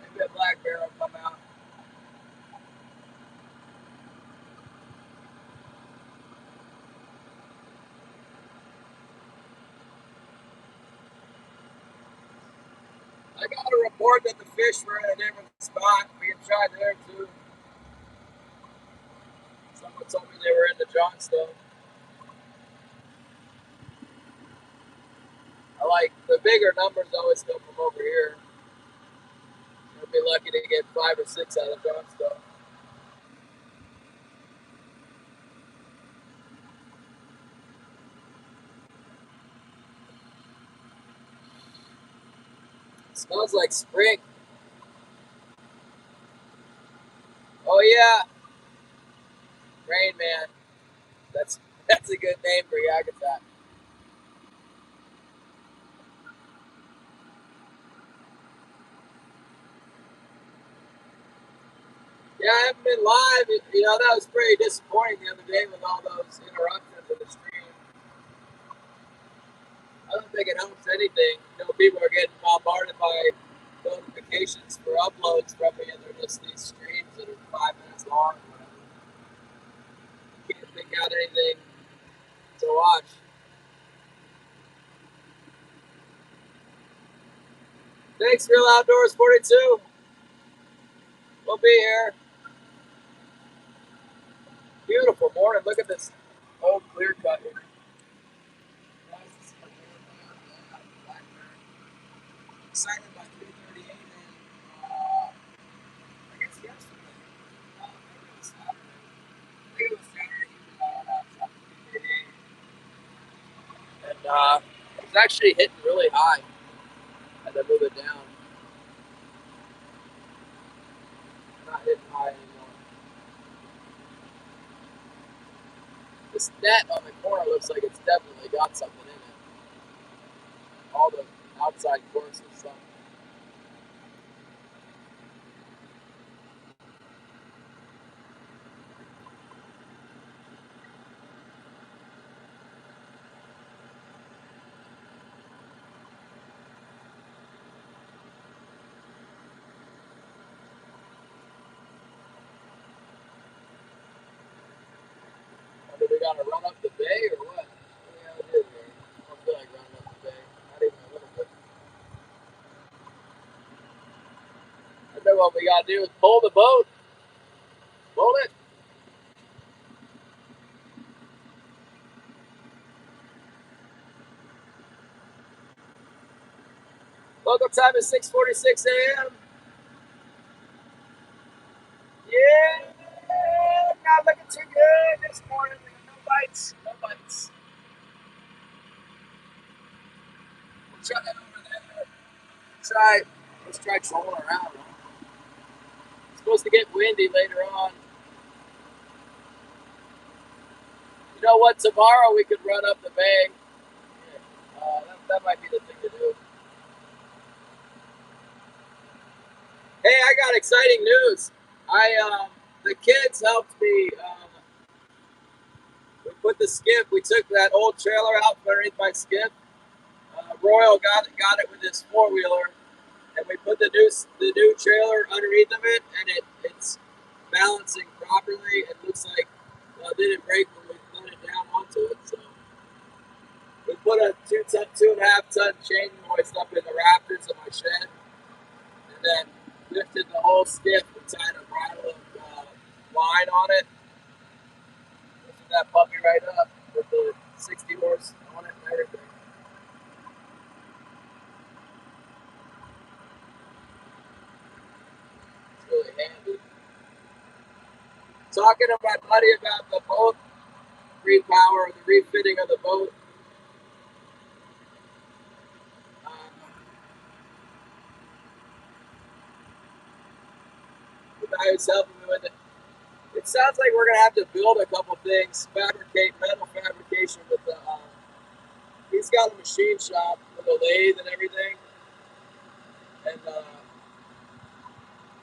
Maybe a black bear will come out. I got a report that the fish were in a different spot. We can try there too. Someone told me they were in the Johnstone. I like the bigger numbers always come from over here. You'll be lucky to get 5 or 6 out of Johnstone. It smells like spring. Oh yeah, Rain Man. That's a good name for Yagatat. Yeah, I haven't been live. You know, that was pretty disappointing the other day with all those interruptions in the stream. I don't think it helps anything. You know, people are getting bombarded by notifications for uploads from me, and they're just these streams that are 5 minutes long or whatever. You can't pick out anything to watch. Thanks, Real Outdoors 42. We'll be here. Beautiful morning. Look at this old clear cut here. Excited by 3:38 and I guess yesterday. No, maybe it was Saturday. I think it was Saturday. 3:38. And it was actually hitting really high as I move it down. Not hitting high anymore. This net on the corner looks like it's definitely got something in it. All the outside corners and stuff. Wonder we gotta run up the bay or what? What do we gotta do here? I don't feel like running up the bay. Not even a little bit. I know what we gotta do is pull the boat. Pull it. Local time is 6:46 a.m. Yeah, not looking too good this morning. No bites. No bites. We'll try that over there. Let's try trolling around. It's supposed to get windy later on. You know what? Tomorrow we could run up the bay. That might be the thing to do. Hey, I got exciting news. The kids helped me. We put the skiff. We took that old trailer out from underneath my skiff. Royal got it with his 4-wheeler, and we put the new trailer underneath of it, and it's balancing properly. It looks like it didn't break when we let it down onto it. So we put a 2.5-ton chain hoist up in the rafters of my shed, and then lifted the whole skiff and tied a bridle of line on it. Lifted that puppy right up with the 60 horse on it and everything. It's really handy. Talking to my buddy about the boat repower, the refitting of the boat. The guy who's helping me with it. It sounds like we're gonna have to build a couple things, fabricate metal fabrication with the. He's got a machine shop with a lathe and everything, and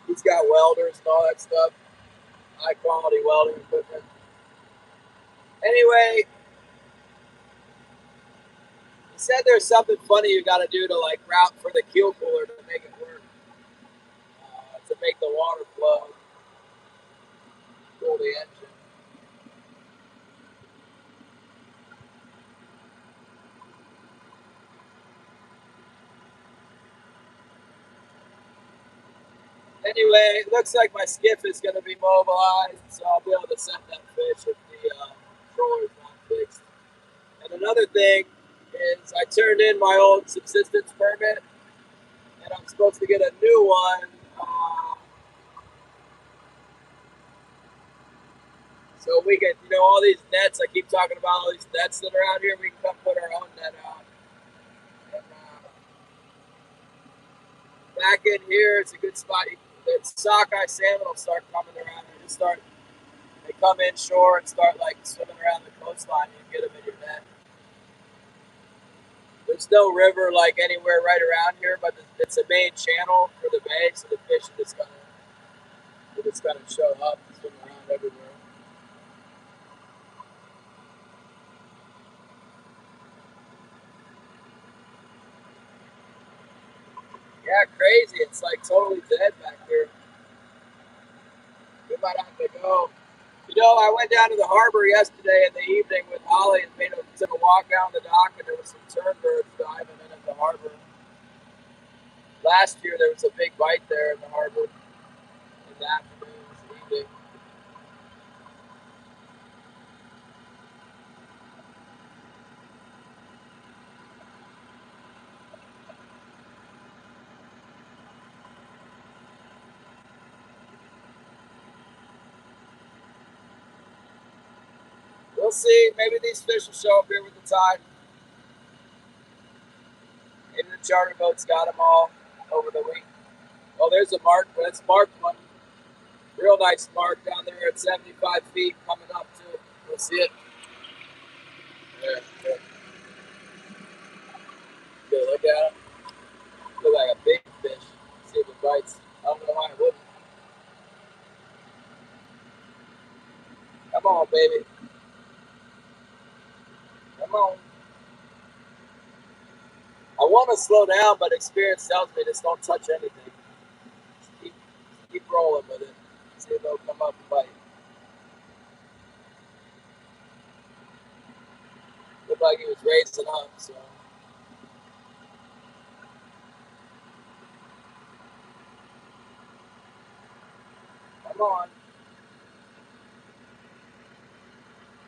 he's got welders and all that stuff, high quality welding equipment. Anyway, he said there's something funny you got to do to like route for the keel cooler to make it work, to make the water flow, cool the engine. Anyway, it looks like my skiff is going to be mobilized, so I'll be able to set that fish if the troller's not fixed. And another thing is I turned in my old subsistence permit, and I'm supposed to get a new one. So we can, all these nets, I keep talking about all these nets that are out here, we can come put our own net out. And, back in here, it's a good spot. The sockeye salmon will start coming around. They come inshore and start like swimming around the coastline, and you get them in your net. There's no river like anywhere right around here, but it's a main channel for the bay, so the fish just just kind of show up and swim around everywhere. Yeah, crazy. It's like totally dead back here. We might have to go. You know, I went down to the harbor yesterday in the evening with Holly and took a walk down the dock, and there was some turnbirds diving in at the harbor. Last year there was a big bite there in the harbor in the afternoons, evening. We'll see. Maybe these fish will show up here with the tide. Maybe the charter boats got them all over the week. Oh, there's a mark. That's marked one. Real nice mark down there at 75 feet coming up too. We'll see it. There. Good, look at it. Look like a big fish. See if it bites. I don't know why it wouldn't. Come on, baby. Come on. I want to slow down, but experience tells me just don't touch anything. Just keep rolling with it. See if they'll come up and bite. Looked like he was raising up, so. Come on.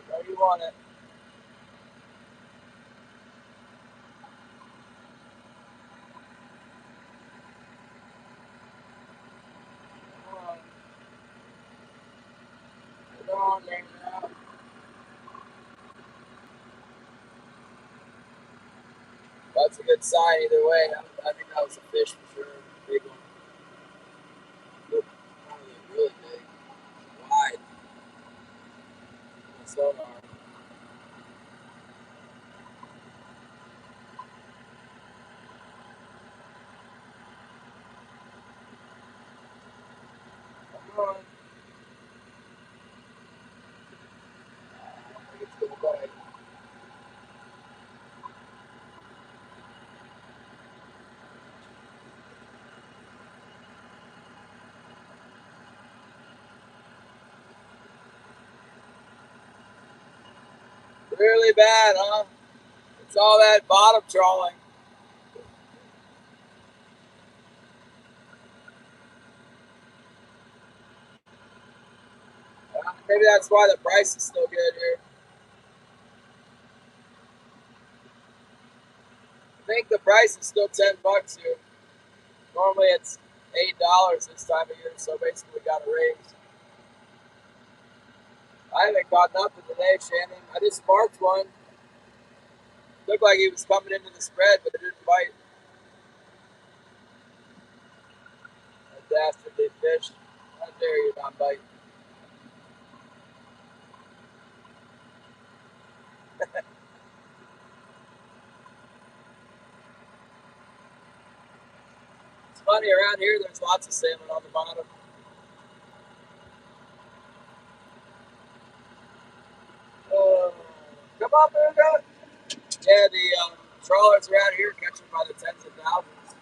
Where you want it. Come on. Come on there now. That's a good sign either way. I think that was a fish for sure. Big one. Look, really big. Wide. Sonar. Come on. I think it's gonna bite. Really bad, huh? It's all that bottom trawling. Maybe that's why the price is still good here. I think the price is still $10 here. Normally it's $8 this time of year, so basically we got a raise. I haven't caught nothing today, Shannon. I just marked one. Looked like he was coming into the spread, but it didn't bite. That dastardly fish. How dare you not bite? It's funny, around here there's lots of salmon on the bottom. Come on, Booga! Yeah, the trawlers around here catch them by the tens of thousands.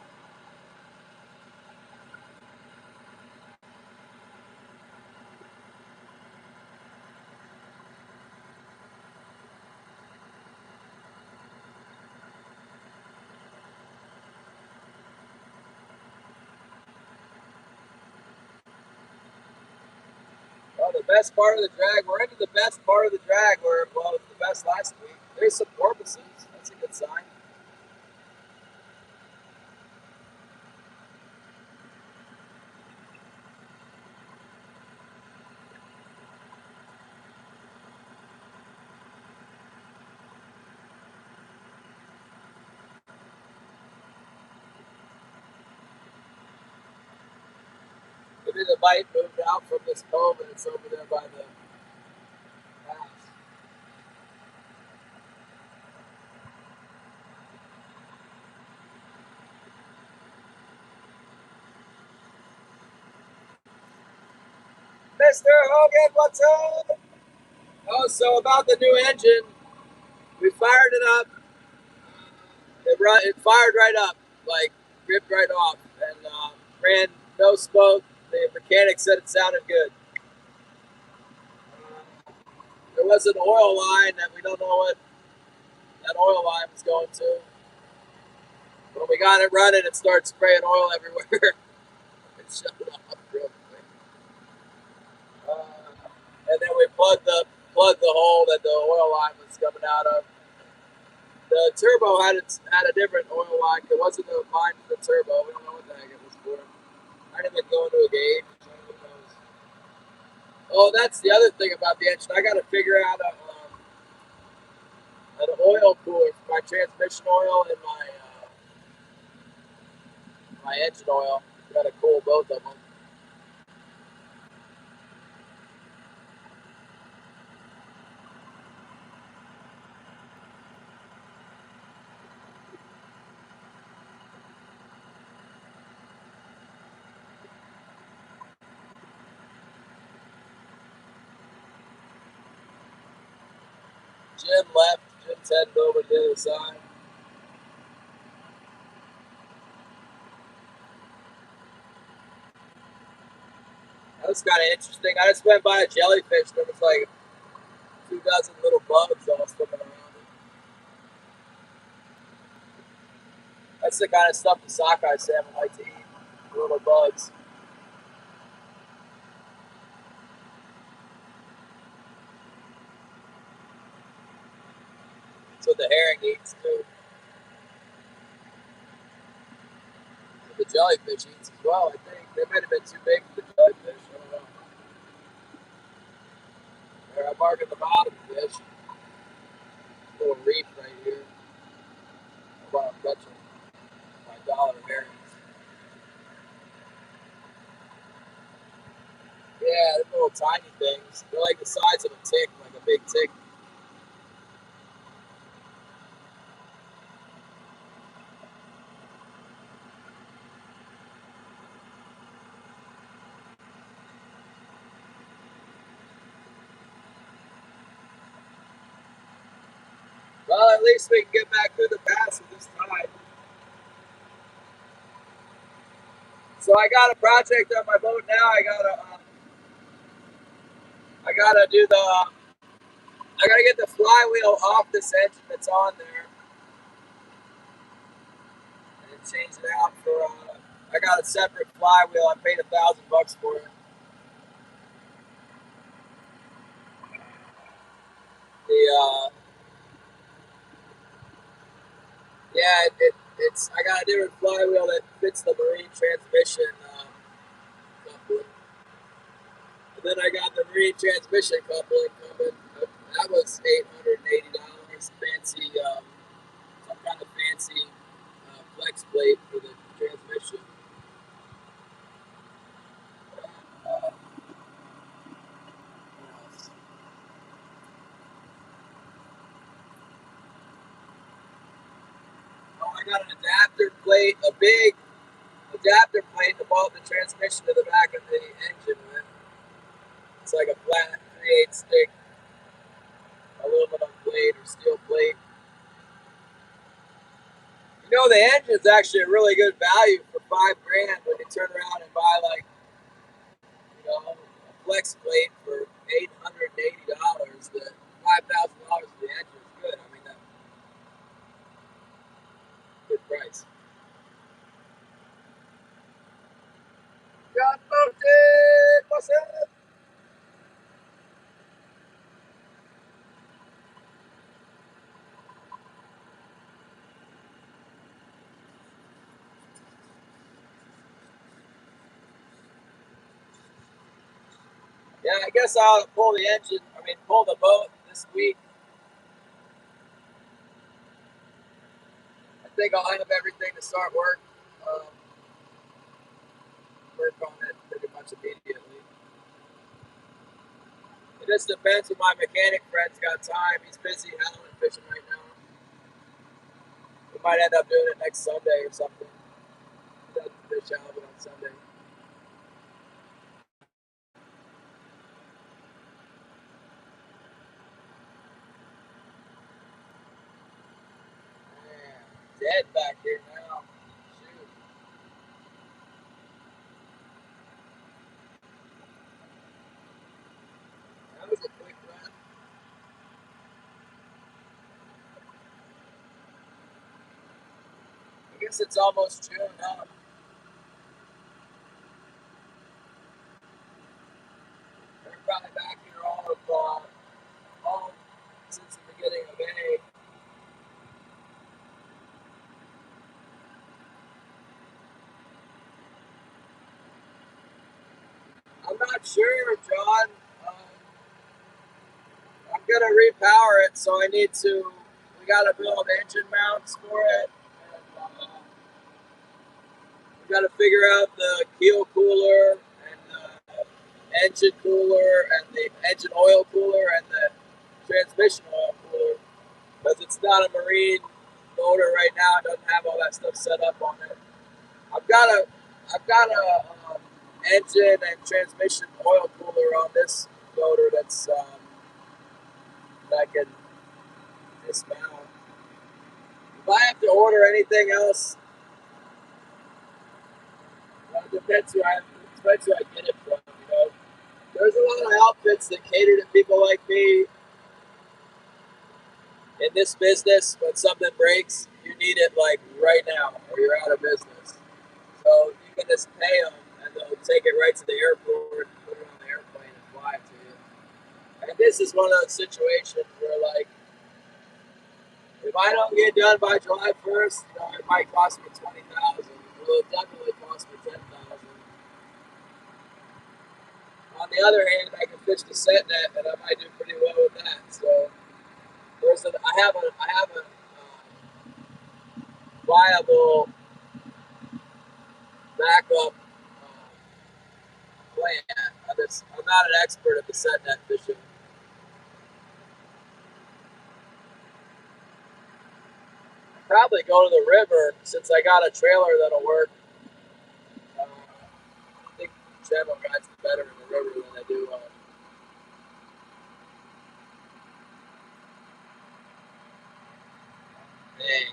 Well, the best part of the drag, we're into the best part of the drag where, well, it was the best last week. There's some porpoises. That's a good sign. Maybe the bite moved out from this cove and it's over there by the pass. Mr. Hogan, what's up? Oh, so about the new engine, we fired it up. It fired right up, like ripped right off, and ran no smoke. The mechanic said it sounded good. There was an oil line that we don't know what that oil line was going to. When we got it running, it started spraying oil everywhere. It shut off real quick. And then we plugged the hole that the oil line was coming out of. The turbo had a different oil line. It wasn't the line for the turbo. We don't know what the heck it was for. I didn't even go into a gauge. Oh, that's the other thing about the engine. I got to figure out an oil cooler for my transmission oil and my engine oil. Got to cool both of them. Jim left. Jim's headed over to the other side. That was kind of interesting. I just went by a jellyfish. There was like 2 dozen little bugs all swimming around it. That's the kind of stuff the sockeye salmon like to eat. Little bugs. That's what the herring eats too. The jellyfish eats as well, I think. They might have been too big for the jellyfish. I don't know. There, I'm marking the bottom fish. Little reef right here. I want to catch them. My dollar herrings. Yeah, they're little tiny things. They're like the size of a tick, like a big tick. Well, at least we can get back through the pass with this tide. So I got a project on my boat now. I gotta do the. I gotta get the flywheel off this engine that's on there and change it out for. I got a separate flywheel. I paid $1,000 for it. The yeah, it's I got a different flywheel that fits the marine transmission coupling. And then I got the marine transmission coupling coming. That was $880. Fancy, some kind of fancy flex plate for the transmission. What else? Oh, I got an adapter plate, a big adapter plate above the transmission to the back of the engine. Man. It's like a flat 3/8 stick aluminum plate or steel plate. You know, the engine's actually a really good value for $5,000 when you turn around and buy like, a flex plate for $880. The $5,000 for the engine is good. I mean, that's a good price. John Mountain, what's up? Yeah, I guess I'll pull the boat this week. I think I'll have everything to start work on it pretty much immediately. It just depends if my mechanic friend's got time. He's busy Halloween fishing right now. We might end up doing it next Sunday or something. He doesn't fish Halloween on Sunday. guess it's almost June, huh? We're probably back here all since the beginning of May. I'm not sure, John. I'm gonna repower it, so I need to. We gotta build engine mounts for it, and we gotta figure out the keel cooler and the engine cooler and the engine oil cooler and the transmission oil cooler, because it's not a marine motor right now. It doesn't have all that stuff set up on it. I've got a engine and transmission oil cooler on this motor that's that I can dismount. If I have to order anything else, it depends who I get it from. There's a lot of outfits that cater to people like me in this business. When something breaks, you need it like right now, or you're out of business. So you can just pay them, and they'll take it right to the airport, put it on the airplane, and fly it to you. And this is one of those situations where, like, if I don't get done by July 1st, it might cost me $20,000. It'll definitely cost me $10,000. On the other hand, I can fish the set net, and I might do pretty well with that. So I have a viable backup plan. I'm not an expert at the set net fishing. Probably go to the river since I got a trailer that'll work. I think channel guides better in the river than I do bay.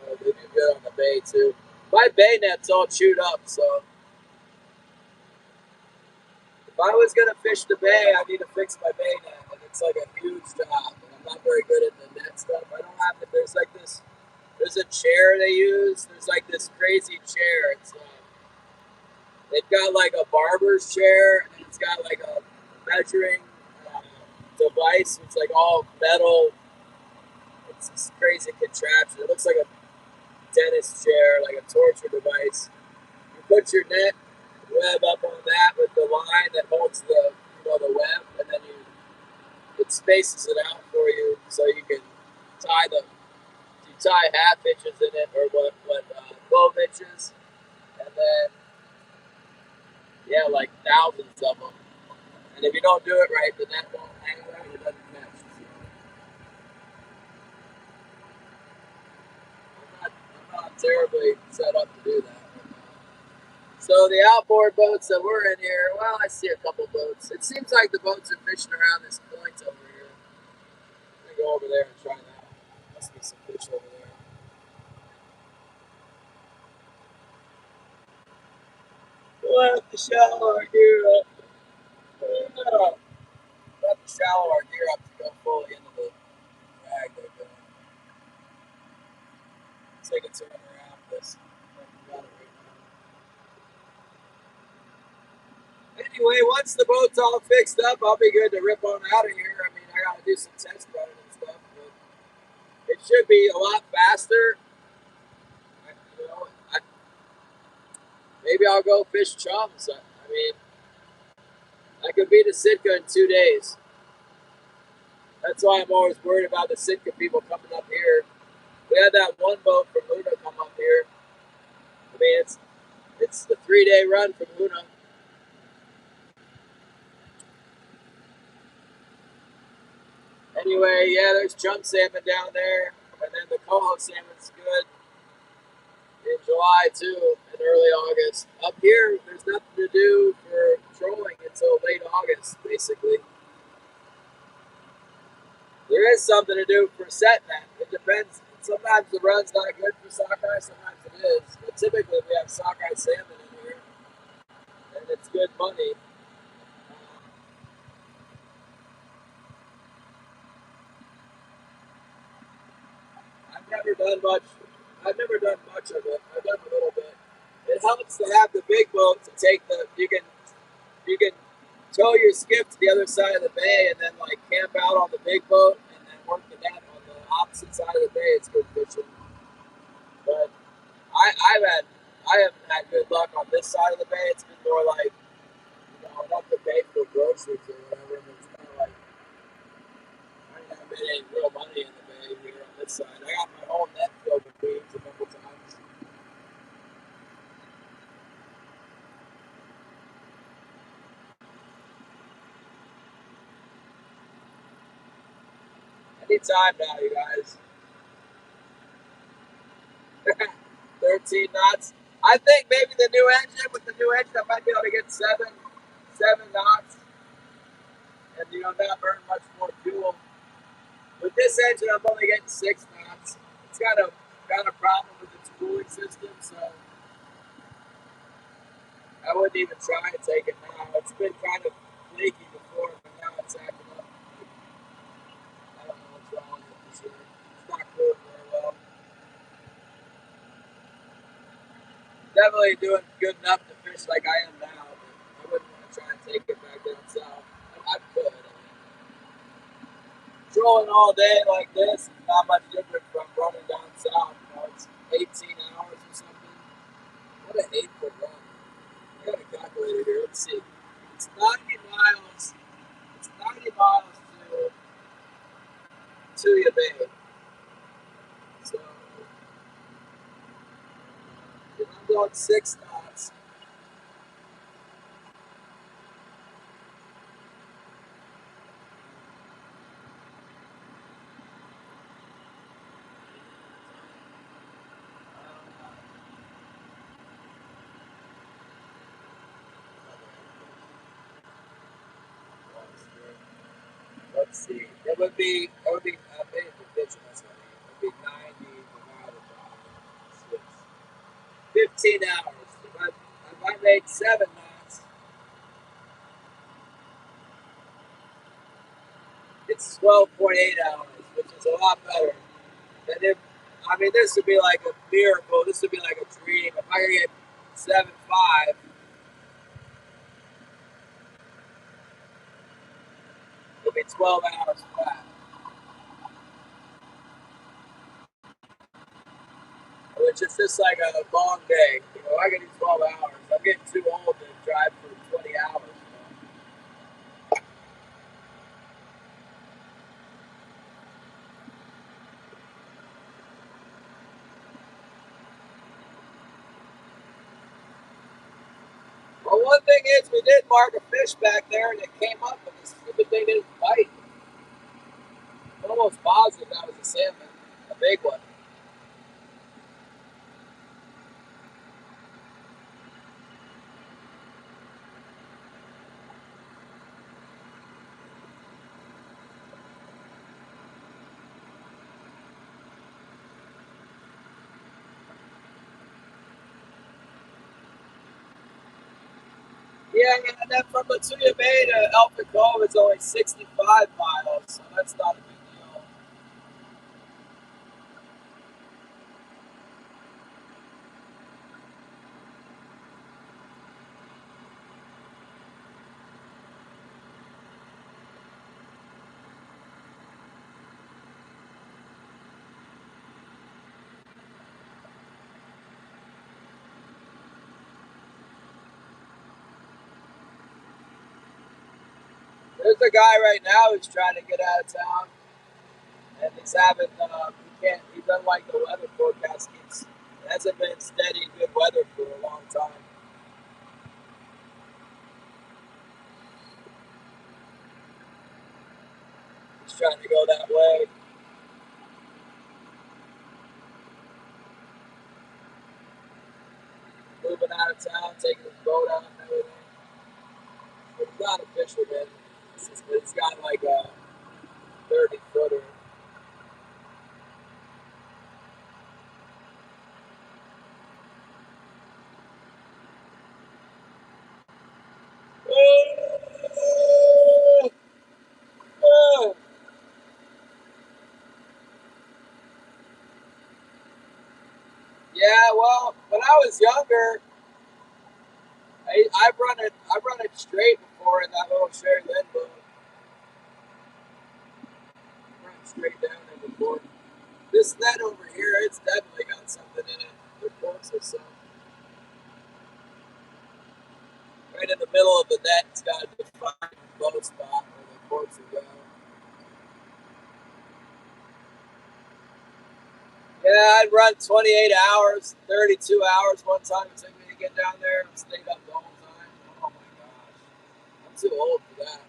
They do good on the bay too. My bay net's all chewed up, so if I was gonna fish the bay, I need to fix my bay net, and it's like a huge job. And I'm not very good at the net stuff. I don't have to. There's like this. There's a chair they use. There's like this crazy chair. They've got like a barber's chair, and it's got like a measuring device. It's like all metal. It's this crazy contraption. It looks like a dentist chair, like a torture device. You put your net web up on that with the line that holds the web, and then it spaces it out for you so you can tie you tie half inches in it or 12 inches, and then like thousands of them. And if you don't do it right, the net won't hang right. It doesn't catch. I'm not terribly set up to do that. So the outboard boats that we're in here, well, I see a couple boats. It seems like the boats are fishing around this point over here. I'm gonna go over there and try that. Must be some fish over there. We'll have to shallow our gear up. We'll have to shallow our gear up to go fully into the drag they're doing. Take it to around this. Anyway, once the boat's all fixed up, I'll be good to rip on out of here. I mean, I gotta do some test running and stuff, but it should be a lot faster. Maybe I'll go fish chums. I mean, I could beat a Sitka in 2 days. That's why I'm always worried about the Sitka people coming up here. We had that one boat from Luna come up here. I mean, it's the 3-day run from Luna. Anyway, yeah, there's chum salmon down there, and then the coho salmon's good in July too, and early August. Up here, there's nothing to do for trolling until late August, basically. There is something to do for set net. It depends. Sometimes the run's not good for sockeye, sometimes it is. But typically we have sockeye salmon in here, and it's good money. I've never done much. I've never done much of it. I've done a little bit. It helps to have the big boat to take the. You can tow your skiff to the other side of the bay and then like camp out on the big boat and then work the net on the opposite side of the bay. It's good fishing. But I haven't had good luck on this side of the bay. It's been more like enough to pay for groceries or whatever. And it's kind of like I haven't made any real money in the bay here on this side. I got my whole net filled with weeds a couple times. Anytime now, you guys. 13 knots. I think maybe the new engine, with the new engine, I might be able to get seven knots, and not burn much more fuel. With this engine, I'm only getting 6 knots. It's got a problem with its cooling system, so I wouldn't even try and take it now. It's been kind of leaky before, but now it's acting up. I don't know what's wrong with it for sure. It's not cooling very well. Definitely doing good enough to fish like I am now, but I wouldn't want to try and take it back down south. I could. Trolling all day like this is not much different from running down south. It's 18 hours or something. What an 8-foot run. I got a calculator here. Let's see. It's 90 miles. It's 90 miles to your bay. So if I'm going 6 knots, let's see. It would be I think the pitch that's what it would be 90 divided by 6. 15 hours. If I made 7 knots, it's 12.8 hours, which is a lot better. And this would be like a miracle. This would be like a dream. If I could get 7.5, it'd be 12 hours flat. Which is just like a long day. I can do 12 hours. I'm getting too old to drive for 20 hours. Well, one thing is, we did mark a fish back there, and it came up, but this stupid thing didn't bite. I'm almost positive that was a salmon, a big one. Yeah, and then from Latuya Bay to Elfin Cove is only 65 miles, so that's not a big deal. There's a guy right now who's trying to get out of town, and he's having, he doesn't like the weather forecast. It hasn't been steady, good weather for a long time. He's trying to go that way. Moving out of town, taking his boat out and everything. But he's not a fisherman. He's got like a 30-footer. was younger, I've run it straight before in that little Sherry Lynn boat. Run it straight down there before. This net over here, it's definitely got something in it. The corks or something. Right in the middle of the net, it's got a defined boat spot where the corks will go. Yeah, I'd run 28 hours, 32 hours one time. It took me to get down there and stayed up the whole time. Oh my gosh. I'm too old for that.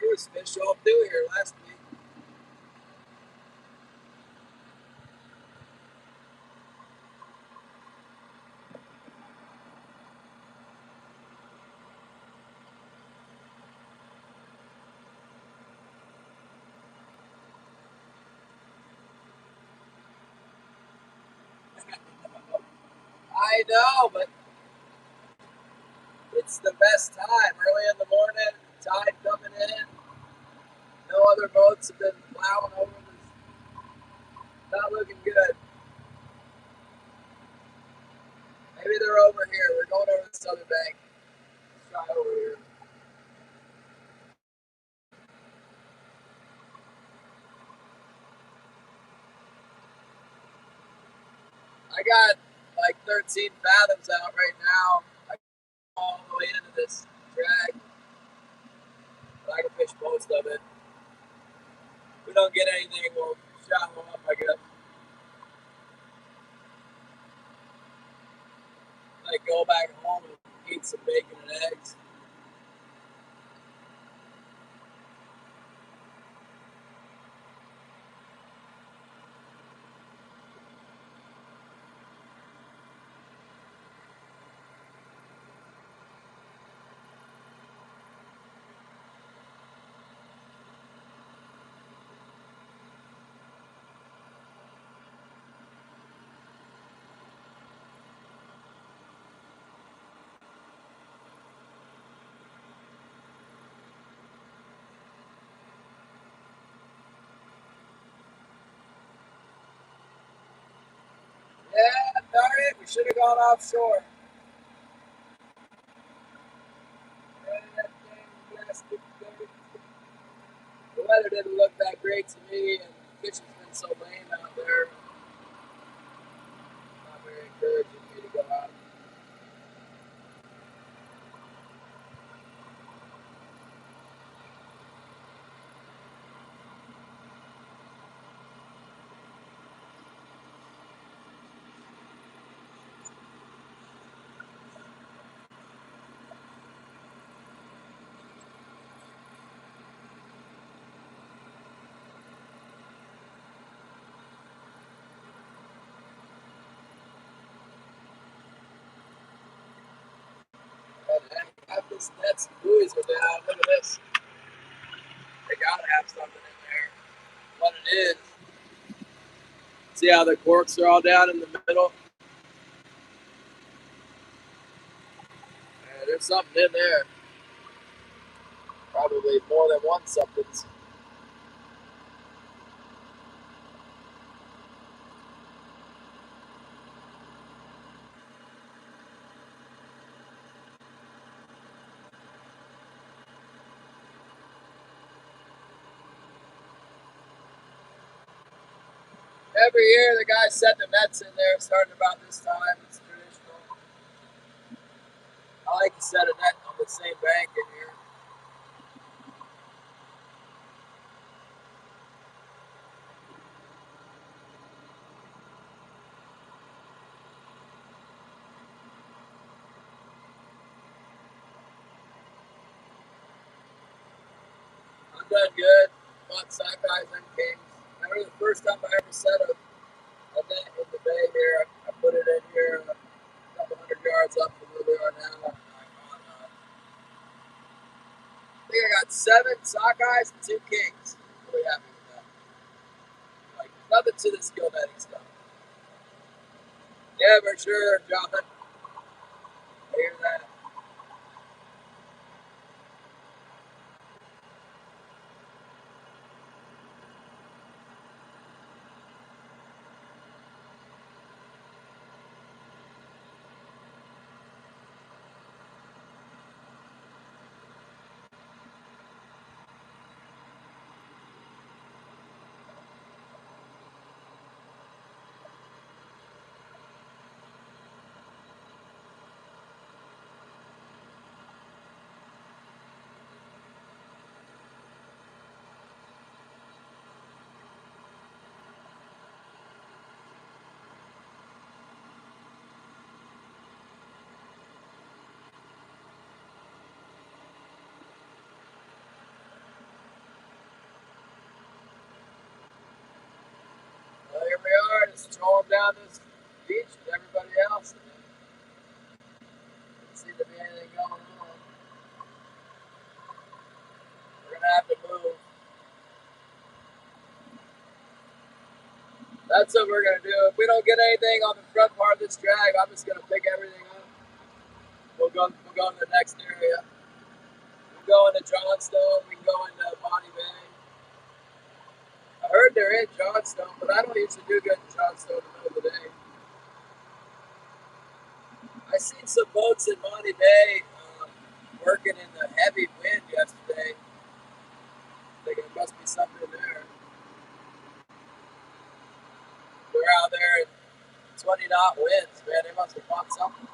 There was fish all through here last week. I know, but it's the best time. Early in the morning, tide coming in. No other boats have been plowing over. It's not looking good. Maybe they're over here. We're going over the southern bank. Let's try over here. I got like 13 fathoms out right now. I can go all the way into this drag. But I can fish most of it. If we don't get anything, we'll shallow up, I guess. Like go back home and eat some bacon and eggs. Yeah, darn it, we should have gone offshore. The weather didn't look that great to me, and the fishing's been so lame out there. Not very encouraging me to go out. Half this nets and buoys are down. Look at this. They gotta have something in there. What it is. See how the corks are all down in the middle? There's something in there. Probably more than one something's. Every year the guys set the nets in there starting about this time. It's traditional. I like to set a net on the same bank in here. I'm done good. Caught sockeyes and kings. Remember the first time I ever set a net in the bay here? I put it in here a couple hundred yards up from where we are now. I think I got 7 sockeyes and 2 kings. Really happy with that. Like nothing to the skill netting stuff. Yeah, for sure, John. I hear that. Well, here we are, just strolling down this beach with everybody else. And doesn't seem to be anything going on. We're gonna have to move. That's what we're gonna do. If we don't get anything on the front part of this drag, I'm just gonna pick everything up. We'll go to the next area. We can go into Johnstone. We can go into Bonnie Bay. I heard they're in Johnstone, but I don't usually do good in Johnstone in the middle of the day. I seen some boats in Bonnie Bay working in the heavy wind yesterday. I think there must be something there. We're out there in 20 knot winds, man. They must have caught something.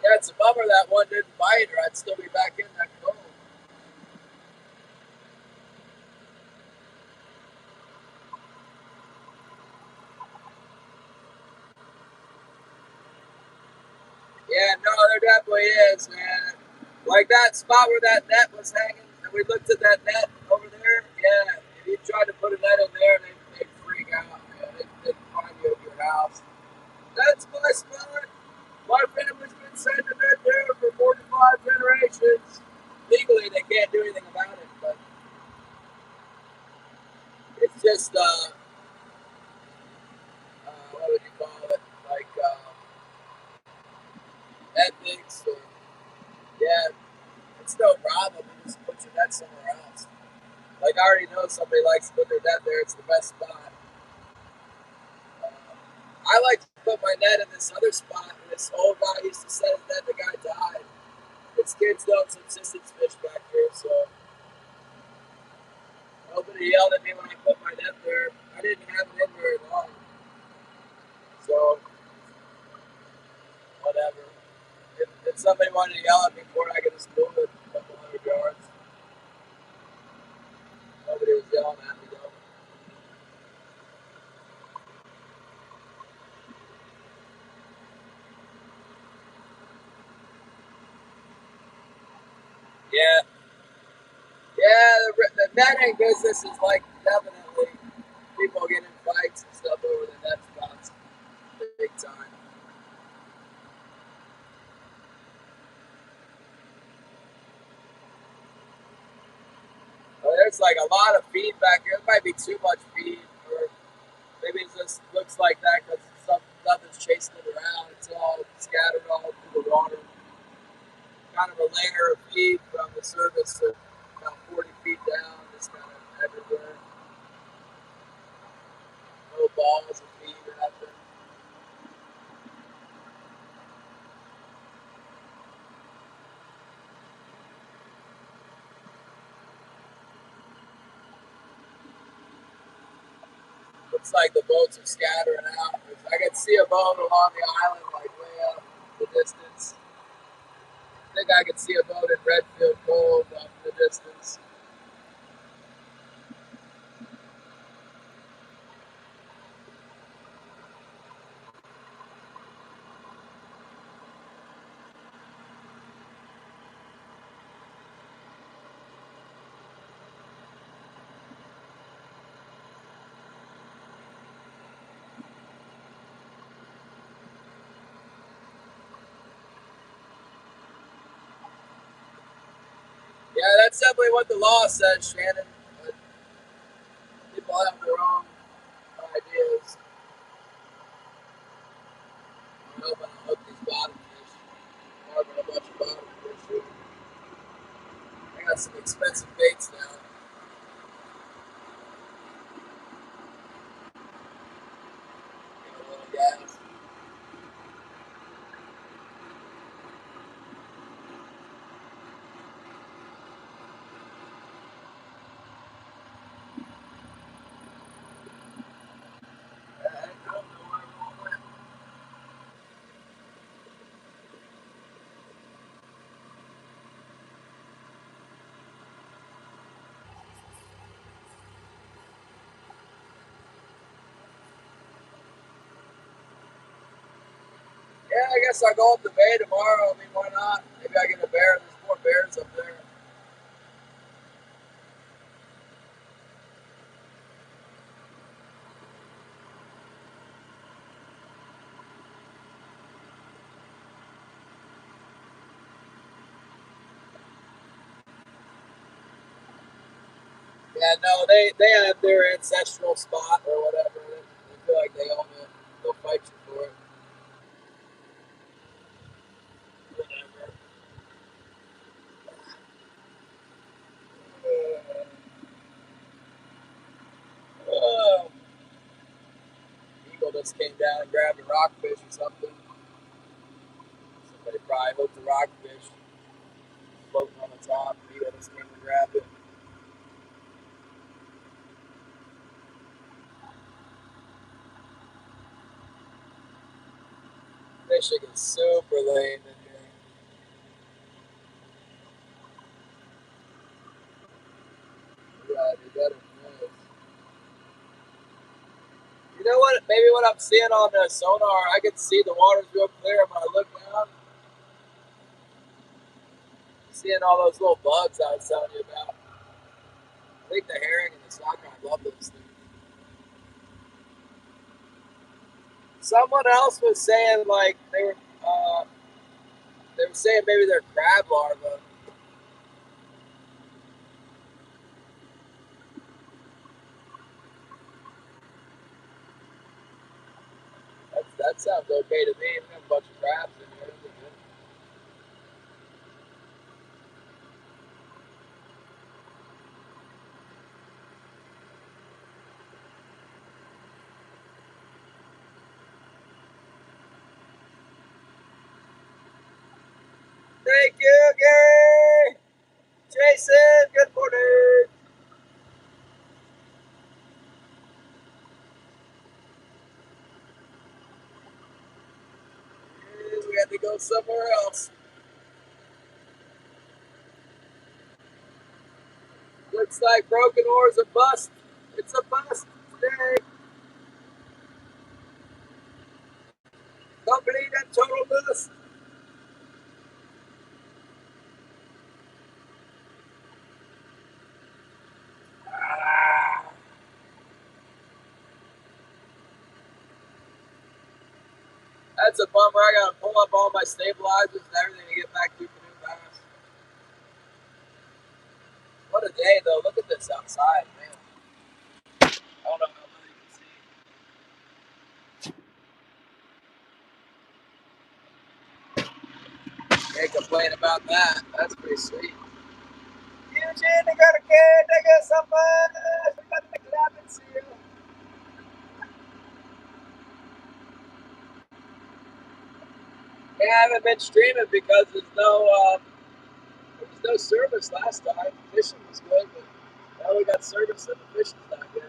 Yeah, it's a bummer that one didn't bite, or I'd still be back in that cove. Yeah, no, there definitely is, man. Like that spot where that net was hanging, and we looked at that net over there. Yeah, if you tried to put a net in there, they'd freak out, man. They'd find you at your house. That's my spot. My family's been sending it there for 45 generations. Legally, they can't do anything about it, but it's just, what would you call it? Like, ethics, or, yeah, it's no problem. You just put your net somewhere else. Like, I already know somebody likes to put their net there. It's the best spot. I like to put my net in this other spot. And this old guy used to set his net. The guy died. His kids don't subsistence fish back here, so nobody yelled at me when I put my net there. I didn't have it in very long, so whatever. If somebody wanted to yell at me for it, I could just move it a couple hundred yards. Nobody was yelling at me though. Yeah, yeah. The netting business is like definitely people get in fights and stuff over the net spots, big time. Well, there's like a lot of feed back here. It might be too much feed, or maybe it just looks like that because nothing's chasing it around. It's all scattered all through the water. Kind of a layer of feed from the surface to about 40 feet down, just kind of everywhere. No balls of feed or nothing. Looks like the boats are scattering out. I can see a boat along the island, like way up the distance. I think I can see a boat in Redfield Cove off in the distance. That's definitely what the law says, Shannon. But people have their own ideas. I'm hoping to hook these bottom fish. I'm harboring a bunch of bottom fish. I got some expensive baits now. Get a little gas. Yeah, I guess I'll go up the bay tomorrow. I mean, why not? Maybe I get a bear. There's more bears up there. Yeah, no, they have their ancestral spot or whatever. They feel like they own it. They'll fight you for it. Whatever. Uh, Eagle just came down and grabbed a rockfish or something. Somebody probably hooked a rockfish floating on the top. Eagle just came and grabbed it. Fishing is super lame in here. You gotta do better than this. You know what? Maybe what I'm seeing on the sonar, I can see the water's real clear. When I look down, seeing all those little bugs I was telling you about. I think the herring and the sockeye love those things. Someone else was saying like they were saying maybe they're crab larvae. That sounds okay to me. We have a bunch of crabs in here. Thank you, Gary. Jason, good morning. We had to go somewhere else. Looks like Broken Oar's a bust. It's a bust today. Complete and total bust. That's a bummer. I gotta pull up all my stabilizers and everything to get back to canoe bass. What a day, though. Look at this outside, man. I don't know how well you can see. Can't complain about that. That's pretty sweet. Eugene, they got a kid. They got somebody. We got the clapping seal. Yeah, I haven't been streaming because there was no service last time. Fishing was good, but now we got service and the fishing's not good.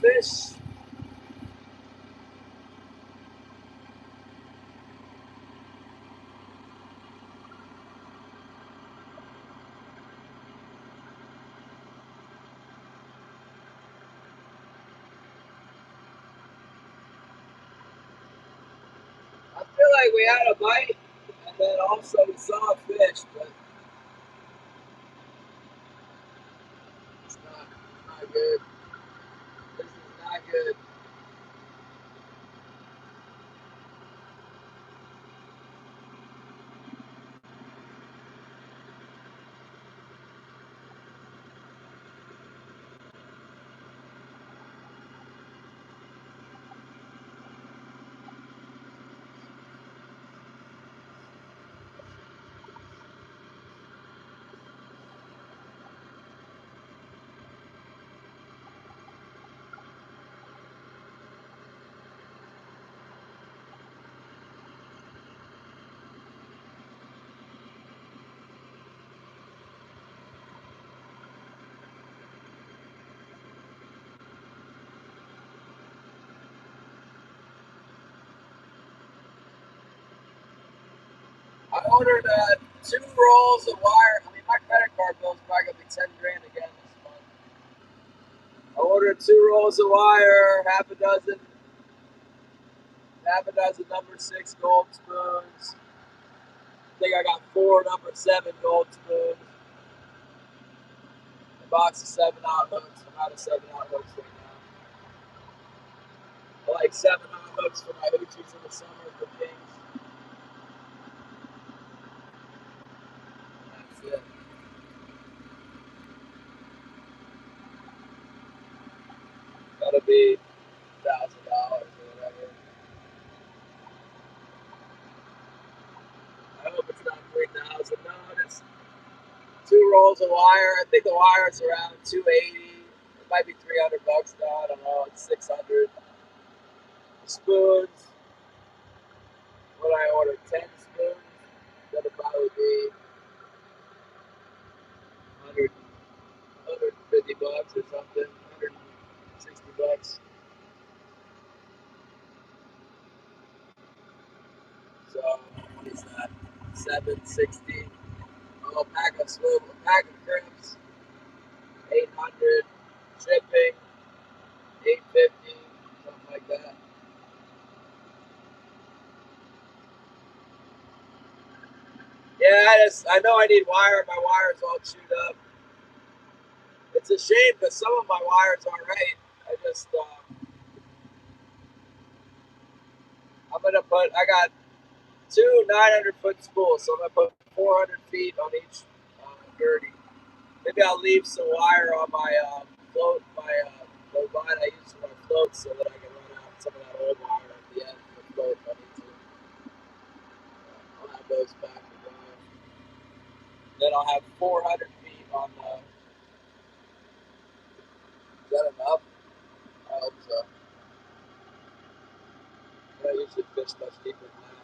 Fish. feel like we had a bite, and then also we saw a fish, but it's not good. This is not good. I ordered 2 rolls of wire. I mean, my credit card bill is probably gonna be 10 grand again this month. I ordered 2 rolls of wire, half a dozen number 6 gold spoons. I think I got 4 number 7 gold spoons. A box of 7/0 hooks. I'm out of 7/0 hooks right now. I like 7/0 hooks for my hoochies in the summer for kings. That's it. That'll be $1,000 or whatever. I hope it's not 3,000. No, it's 2 rolls of wire. I think the wire is around 280. It might be $300 now. I don't know. It's 600. The spoons. What I ordered, 10 spoons. That'll probably be 100, $150 or something. $160. So what is that? 760. Oh, pack of crimps, 800. Shipping, 850, something like that. Yeah, I know I need wire. My wire's all chewed up. It's a shame because some of my wires are right. I got 2 900-foot spools, so I'm gonna put 400 feet on each girdie. Maybe I'll leave some wire on my float, the line I use for my floats, so that I can run out some of that old wire at the end of the float if I need to. I'll have those back to drive. Then I'll have 400 feet on the. Is that enough? I hope so. I usually fish much deeper than that.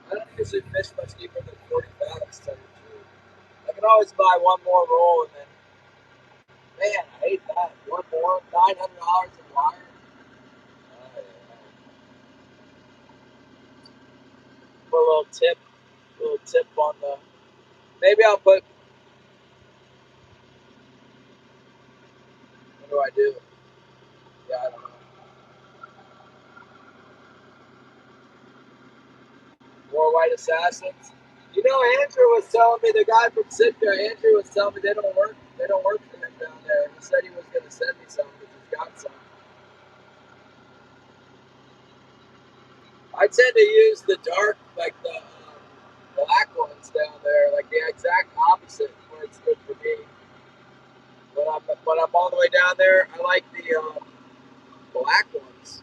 I don't usually fish much deeper than 40 fathoms, to tell you the truth. I can always buy one more roll and then, man, I hate that. One more, $900 in wire. Put a little tip on the. Maybe I'll put. What do I do? Yeah, I don't know. More white assassins. You know, Andrew was telling me, the guy from Sitka, Andrew was telling me they don't work. They don't work for him down there. He said he was going to send me some because he's got some. I tend to use the dark, like the black ones down there, like the exact opposite where it's good for me. When I'm all the way down there, I like the black ones.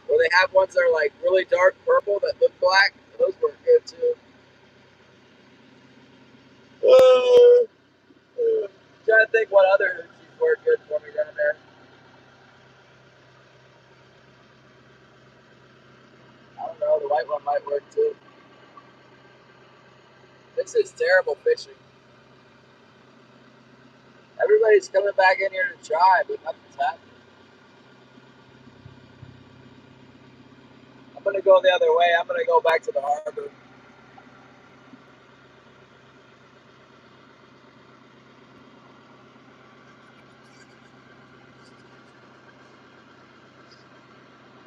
Where they have ones that are like really dark purple that look black. Those work good too. Trying to think what other hoochies work good for me down there. I don't know. The white one might work too. This is terrible fishing. Everybody's coming back in here to try, but nothing's happening. I'm gonna go the other way. I'm gonna go back to the harbor.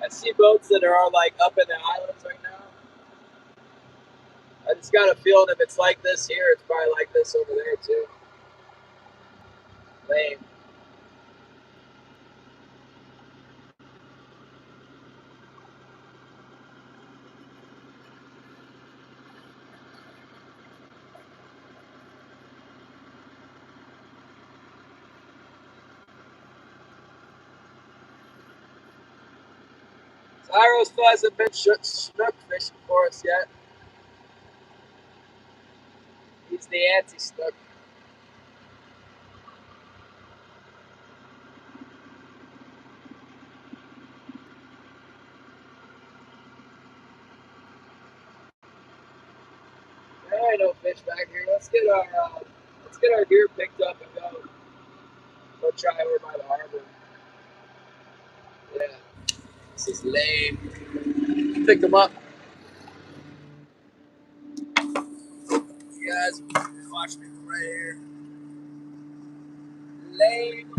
I see boats that are like up in the islands right now. I just got a feeling if it's like this here, it's probably like this over there too. Lame. Zyros hasn't been snook fishing for us yet. He's the anti-snook. There ain't no fish back here. Let's get our gear picked up and go try over by the harbor. Yeah, this is lame. Pick them up. You guys, watch me right here. Lame.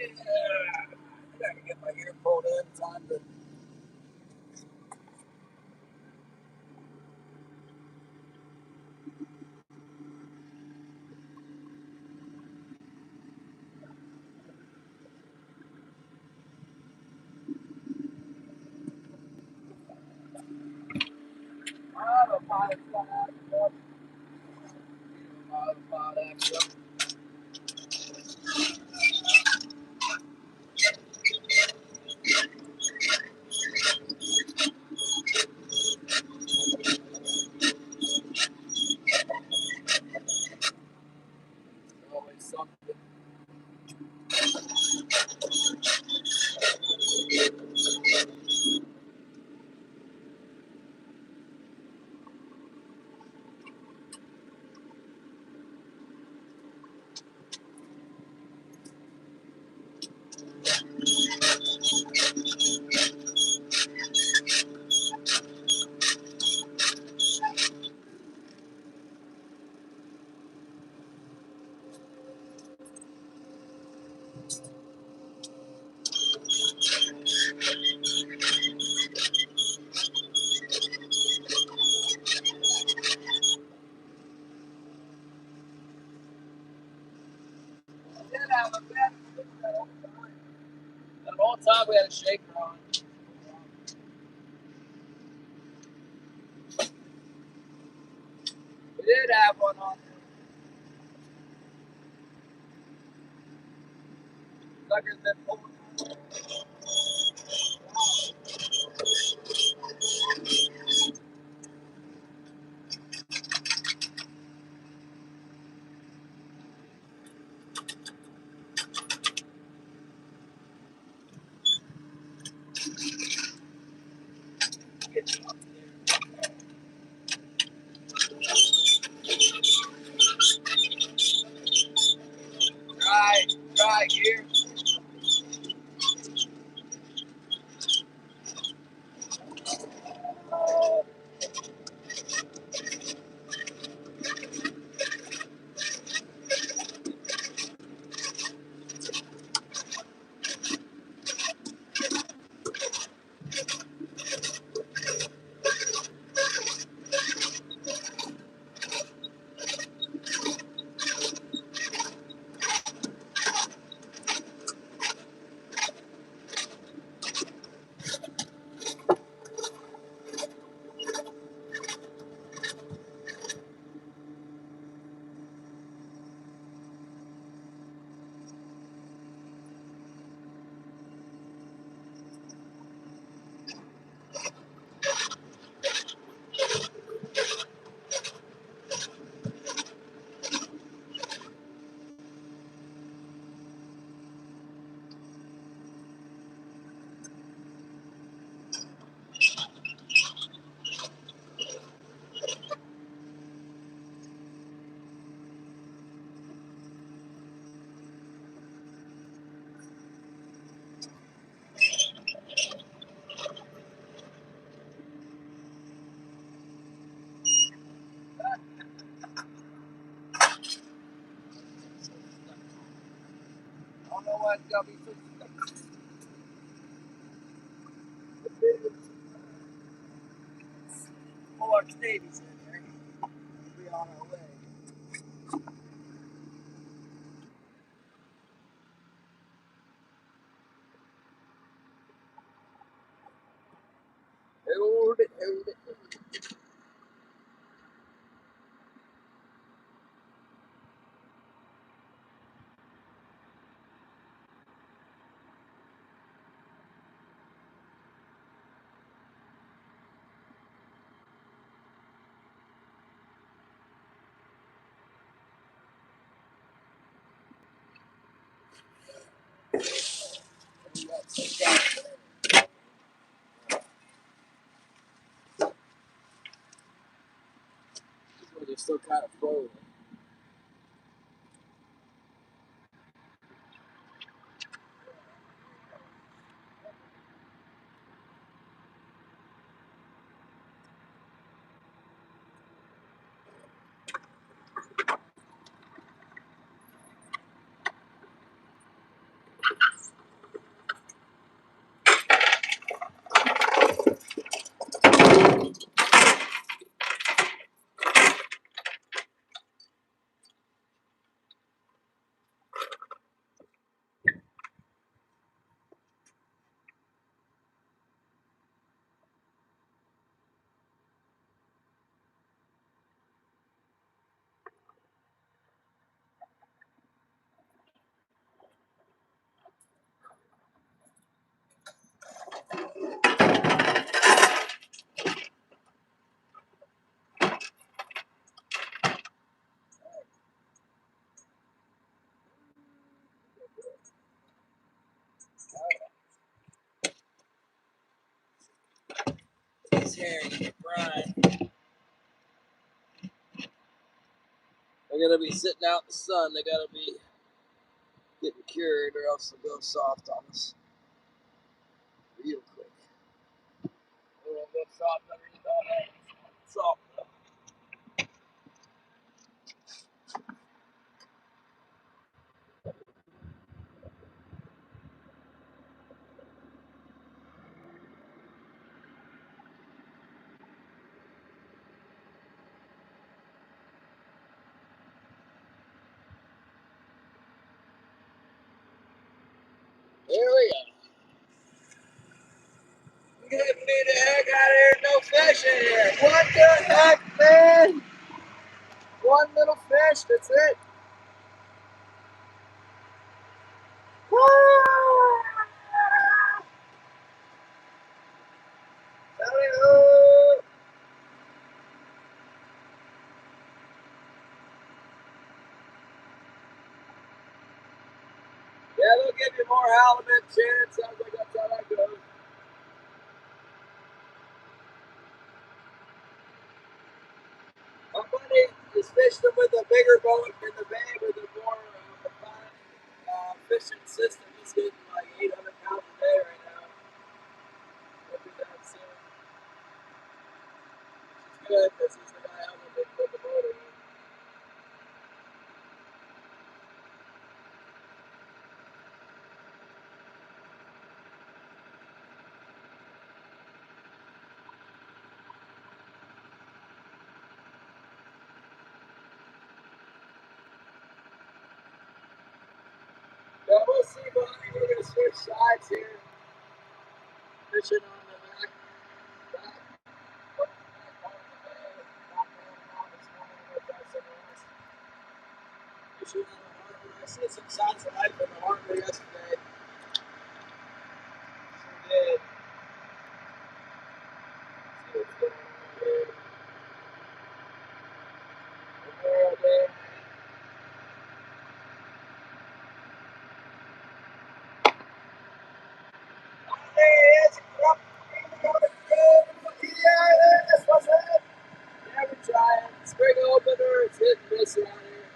I gotta get my ear pulled in. Time to. something. That whole time we had a shaker on. We did have one on there. Sucker's been pulling. Get you up there. Dry here. I don't know why it's got me so stuck. More Canadians in there. We'll be on our way. Hold it, hold it. They're still kind of frozen. tearing, Brian. They're gonna be sitting out in the sun. They gotta be getting cured, or else they'll go soft on us real quick. They'll go soft underneath all that salt. Here we go. Get me the heck out of here. No fish in here. What the heck, man? One little fish. That's it. Yeah, they'll give you more halibut, Shannon. Sounds like that's how that goes. My buddy is fishing them with a bigger boat in the bay with a more refined fishing system. He's getting like 800 pounds a day right now. He'll be done soon. Which is good because he's the guy helping me put the motor in. Yeah, we'll see, buddy. We're going to switch sides here. Fishing on the back part of the bay. Not going around this morning. We'll try somewhere else. Fishing on the harbor. I see some signs of life in the harbor yesterday. Sure did. See what's going on here. Memorial Day. Never trying. Spring opener, it's hit and miss around here.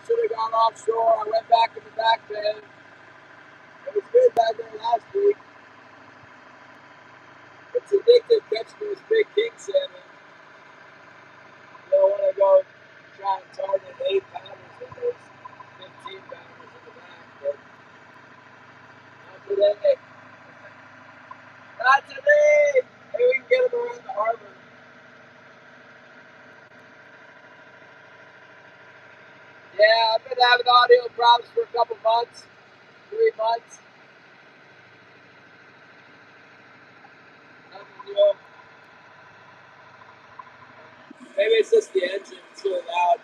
Should have gone offshore. I went back in the back bay. It was good back there last week. It's addictive catching those big king salmon. You don't want to go try and target 8-pounders with those 15-pounders in the back, but not today. Not today! Maybe we can get them around the harbor. Yeah, I've been having audio problems for a couple months, 3 months. Nothing new. Maybe it's just the engine, it's too loud.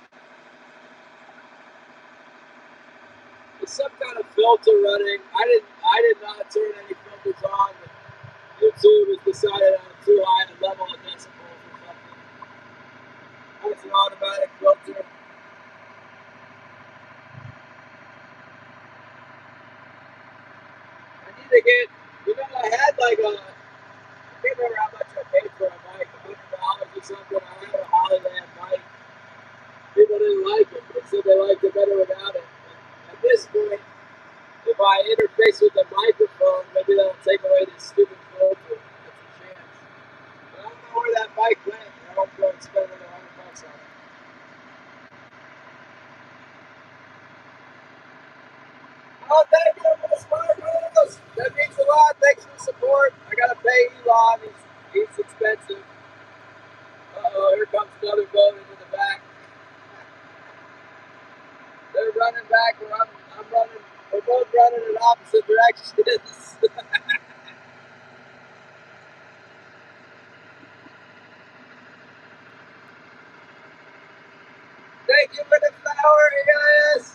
There's some kind of filter running. I did not turn any filters on, but YouTube has decided on too high a level of decibels or something. That's an automatic filter. I need to get, I had like I can't remember how much I paid for a mic, $100 or something. I had a Hollyland mic. People didn't like it. They said they liked it better without it. But at this point, if I interface with the microphone, maybe that'll take away this stupid filter. That's a chance. But I don't know where that mic went. I hope I don't spend another $100 on it. Oh, thank you for the smart rules. That means a lot. Thanks for the support. I gotta pay Elon. He's expensive. Uh-oh, here comes another boat into the back. They're running back. I'm running. We're both running in opposite directions. Thank you for the flower, you guys.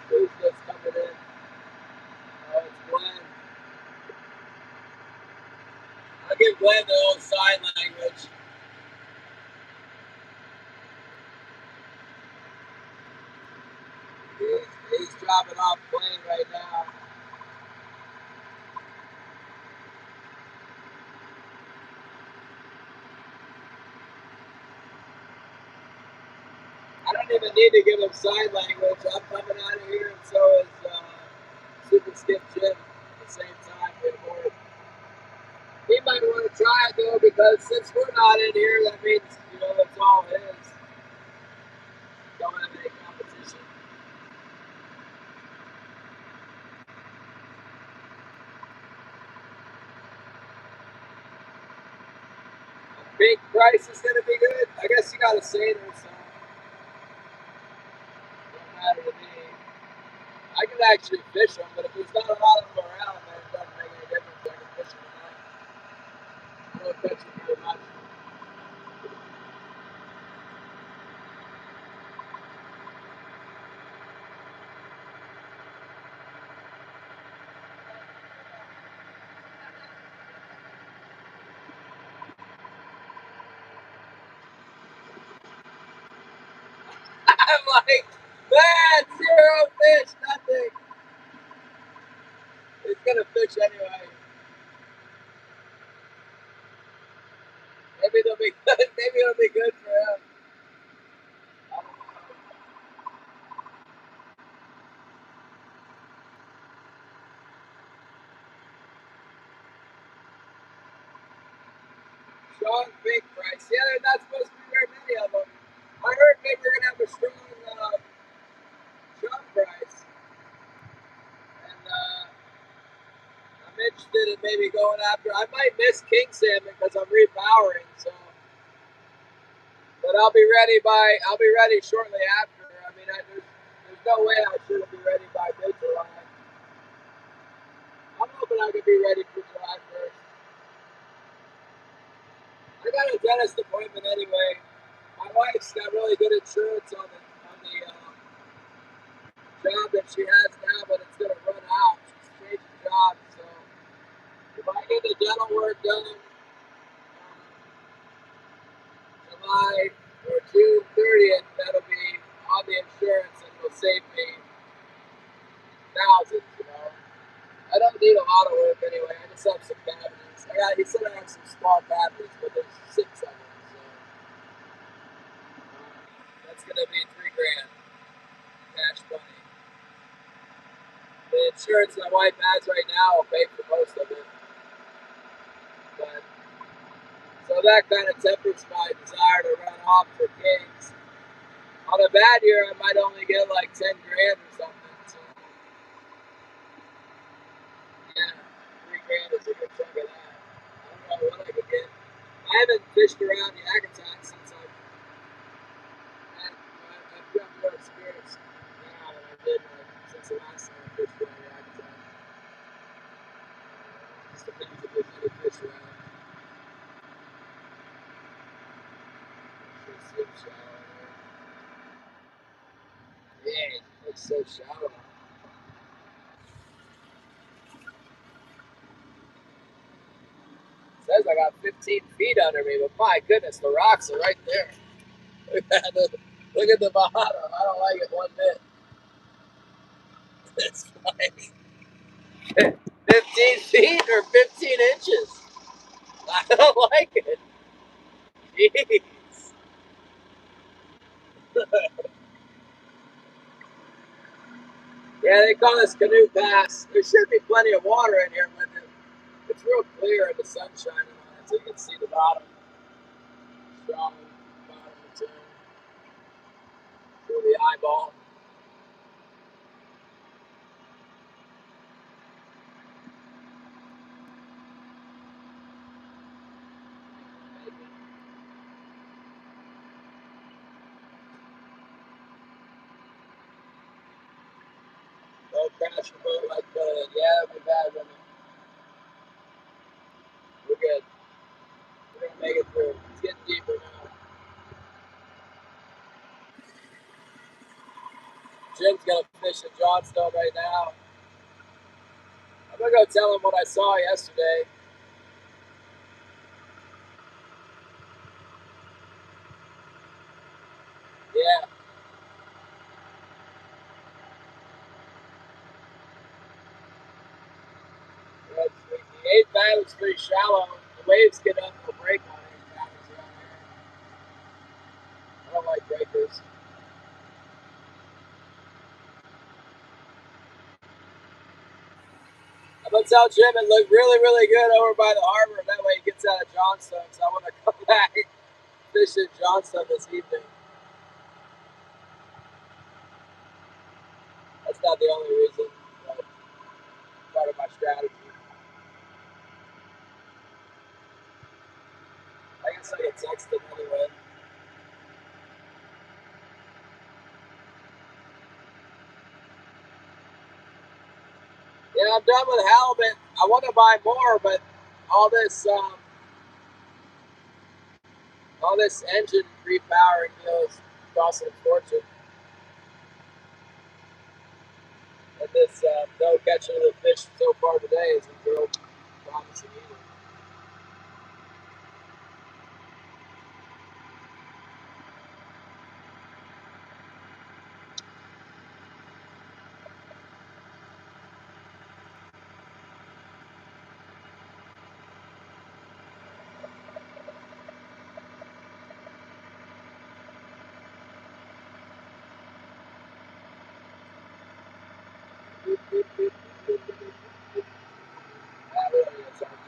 Who's just coming in? Oh, it's Glenn. I'll give Glenn the old sign language. He's dropping off plane right now. don't even need to give him sign language. I'm coming out of here, and so is Super Skip Jim at the same time. He might want to try it though, because since we're not in here, that means it's all his. Don't have any competition. Big price is gonna be good. I guess you gotta say it or something. Don't matter to me. I can actually fish them, but if there's not a lot of them around, then it doesn't make any difference. I can fish them tonight. I don't catch them very much. I'm like, man, zero fish, nothing. He's gonna fish anyway. Maybe they'll be good. Maybe it'll be good for him. I don't know. Strong big price. Yeah, they're not supposed to be very many of them. I heard maybe we're gonna have a strong strong price, and I'm interested in maybe going after. I might miss king salmon because I'm repowering. So, but I'll be ready shortly after. I mean, there's no way I shouldn't be ready by mid-July. I'm hoping I can be ready for July 1st. I got a dentist appointment anyway. My wife's got really good insurance on the job that she has now, but it's gonna run out. She's changing jobs, so if I get the dental work done July or June 30th, that'll be on the insurance and will save me thousands. I don't need a lot of work anyway. I just have some cavities. He said I have some small cavities, but there's 6 of them, so that's gonna be $3,000 cash money. The insurance my wife has right now will pay for most of it, but so that kind of tempers my desire to run off for kings. On a bad year, I might only get like $10,000 or something. So yeah, $3,000 is a good chunk of that. I don't know what I could get. I haven't fished around Yakutat since I've got more experience now than I did since the last time I fished around Yakutat. Just depends if there's any fish around. It seems shallow there. Yeah, it looks so shallow. It says I got 15 feet under me, but my goodness, the rocks are right there. Look at the bottom. I don't like it one bit. It's like 15 feet or 15 inches. I don't like it. Jeez. Yeah, they call this Canoe Pass. There should be plenty of water in here, but it's real clear and the sun's shining on it, so you can see the bottom. Strong bottom too. Through the eyeball. Don't crash your boat like that. Yeah, we've had them. We're good. We're gonna make it through. It's getting deeper now. Jim's gonna fish at Johnstone right now. I'm gonna go tell him what I saw yesterday. Yeah. The 8th is pretty shallow. The waves get up and break on 8th around here. I don't like breakers. But tell Jim it looked really, really good over by the harbor. That way he gets out of Johnstone. So I want to come back fish in Johnstone this evening. That's not the only reason, but part of my strategy. I guess I can text him anyway. Yeah, I'm done with halibut. I want to buy more, but all this engine repowering deal is costing a fortune. And this no catching of the fish so far today isn't real promising either.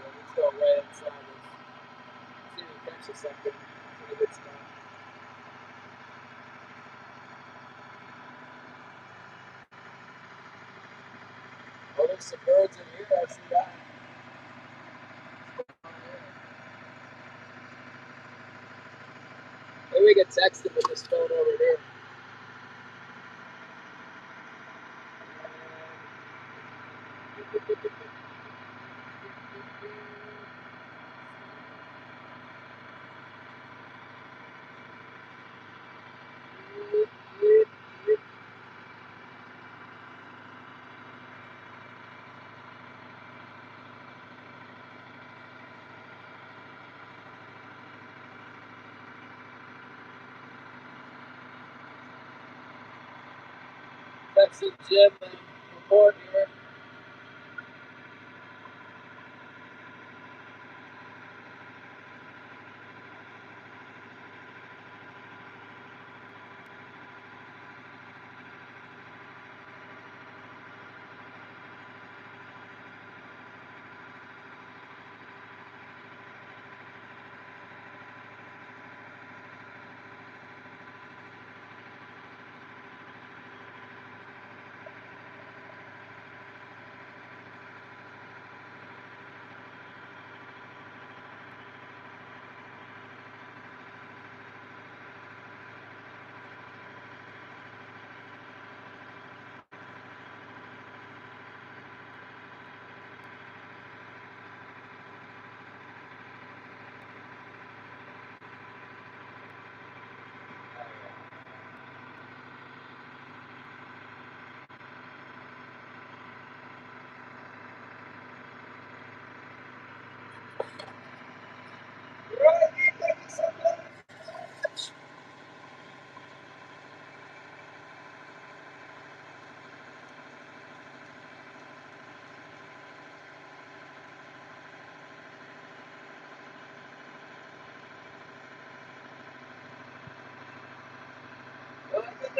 Let's go way inside and see if we catch something. Pretty good stuff. Oh, there's some birds in here. I see that. Maybe we can text him with this phone over here. Texting Jim and report here.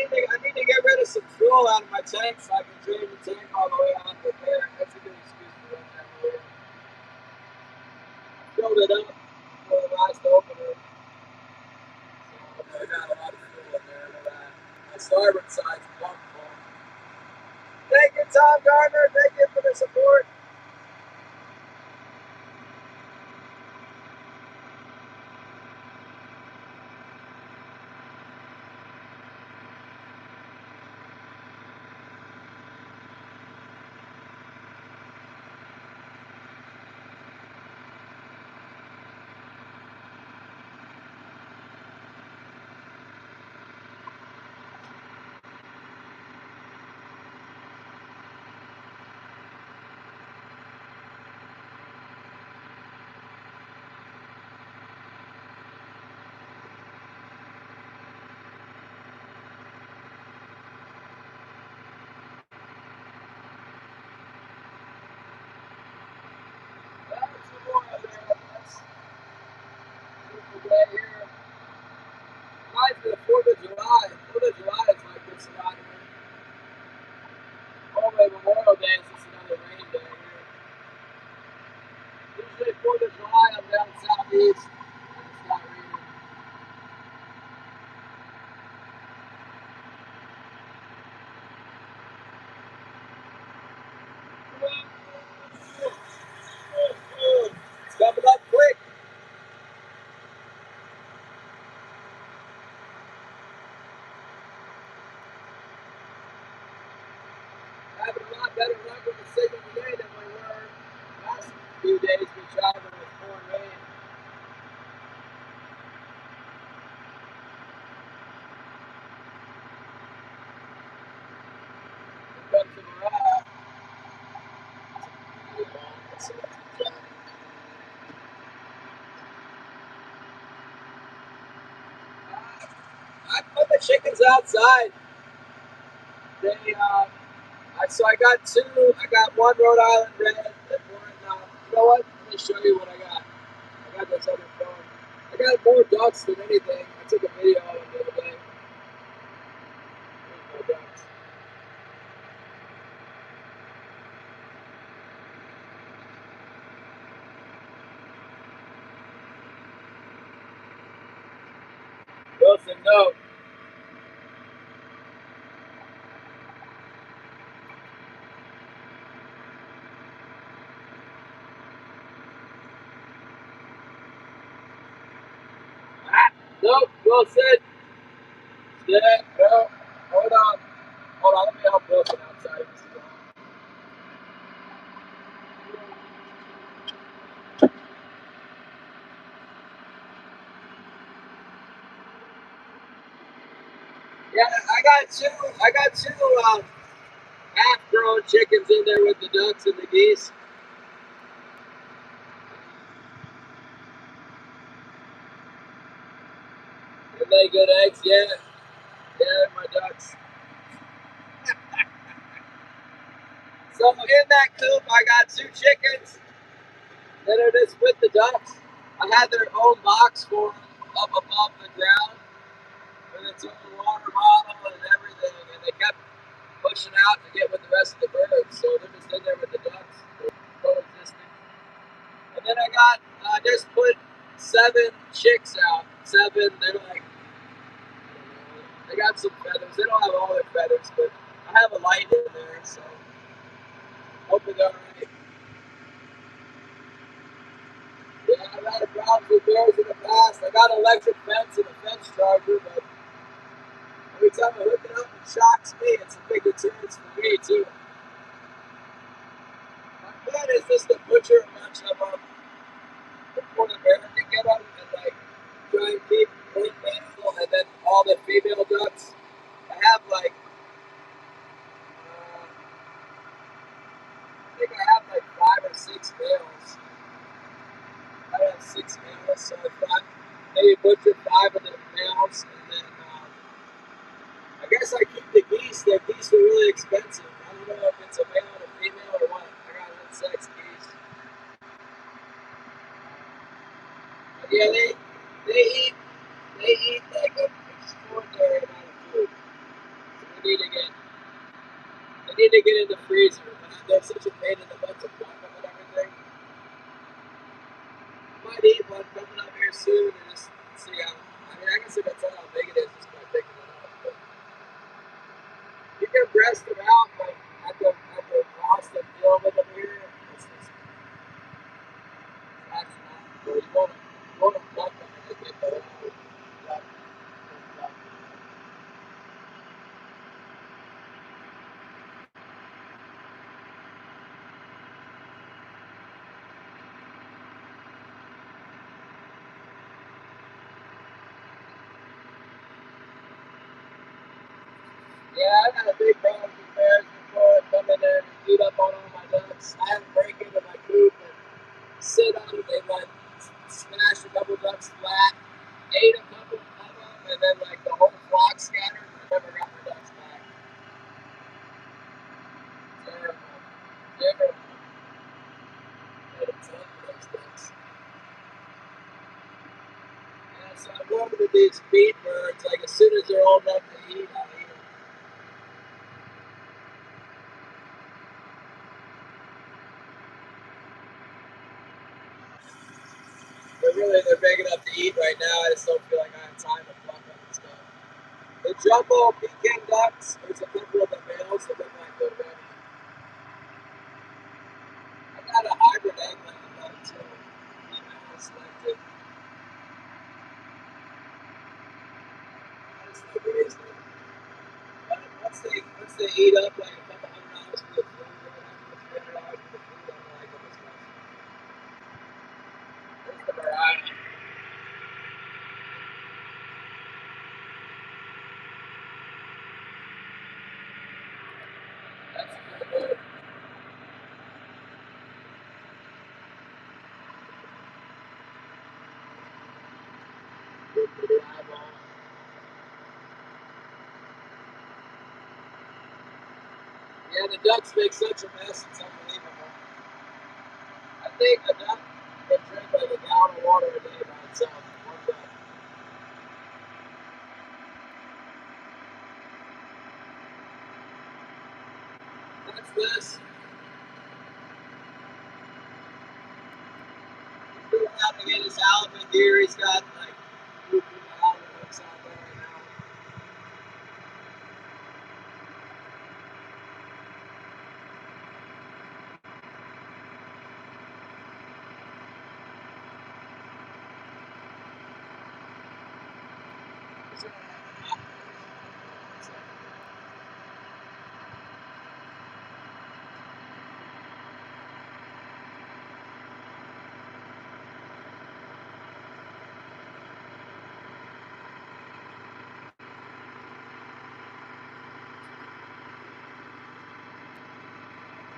I need to get rid of some fuel out of my tank so I can drain the tank all the way out to there. That's a good excuse to run that way. Filled it up for the last opener. So I got a lot of fuel in there. Look at that. My starboard side's plumb full. Thank you, Tom Gardner. Thank you for the support. better luck with the signal today than we were last few days we traveled with pouring rain. Here comes the Mariah. I put the chickens outside. So I got two. I got one Rhode Island Red and one. You know what? Let me show you what I got. I got this other phone. I got more ducks than anything. I took a video of them the other day. Here's my ducks. Wilson, no. Nope, Wilson. Yeah, no. Hold on. Hold on, let me help Wilson outside. Yeah, I got two half-grown chickens in there with the ducks and the geese. They lay good eggs, yeah. Yeah, my ducks. So in that coop, I got two chickens that are just with the ducks. I had their own box for them up above the ground with its own water bottle and everything, and they kept pushing out to get with the rest of the birds, so they're just in there with the ducks, coexisting. And then I just put 7 chicks out. 7, they're like, they got some feathers. They don't have all their feathers, but I have a light in there, so hoping they're alright. Yeah, I've had problems with bears in the past. I got an electric fence and a fence charger, but every time I hook it up, it shocks me. It's a big deterrence for me, too. My plan is just to butcher a bunch of them before the bear can get them and, like, try and keep one male and then all the female ducks. I have, like, I think I have, like, 5 or 6 males. I have 6 males, so I thought maybe butcher 5 of the males, and then I guess I keep the geese. The geese are really expensive. I don't know if it's a male and a female or what. I got unsex geese. But yeah, they eat like an extraordinary amount of food. So they need to get in the freezer. They're such a pain in the butt to pluck them and everything. I might eat one coming up here soon and just see how. I mean, I guess if it's all how big it is, just by picking it up. But you can breast them out, but at the cost of dealing with them here, it's just that's not. Well, you want to pluck them and they get the Yeah, I had a big problem with bears before come in there and beat up on all my ducks. I had them break into my coop and sit on it. They like smashed a couple ducks flat, ate a couple of them, and then like the whole flock scattered. And I never got my ducks back. Terrible, terrible. Had a ton of those ducks. Yeah, so I'm going with these feed birds. Like as soon as they're old enough to eat, I'll eat them. They're big enough to eat right now. I just don't feel like I have time to pluck them and stuff. The jumbo Peking ducks, there's a couple of the males that look like they're ready. I got a hybrid egg laying though too. Female selected. I just think it is. Once they eat up like a couple $100 for the food, Yeah, the ducks make such a mess, it's unbelievable. I think a duck can drink like a gallon of water a day by itself. One duck. That's this. He's going out to get his halibut here. He's got like halibut hooks out there right now.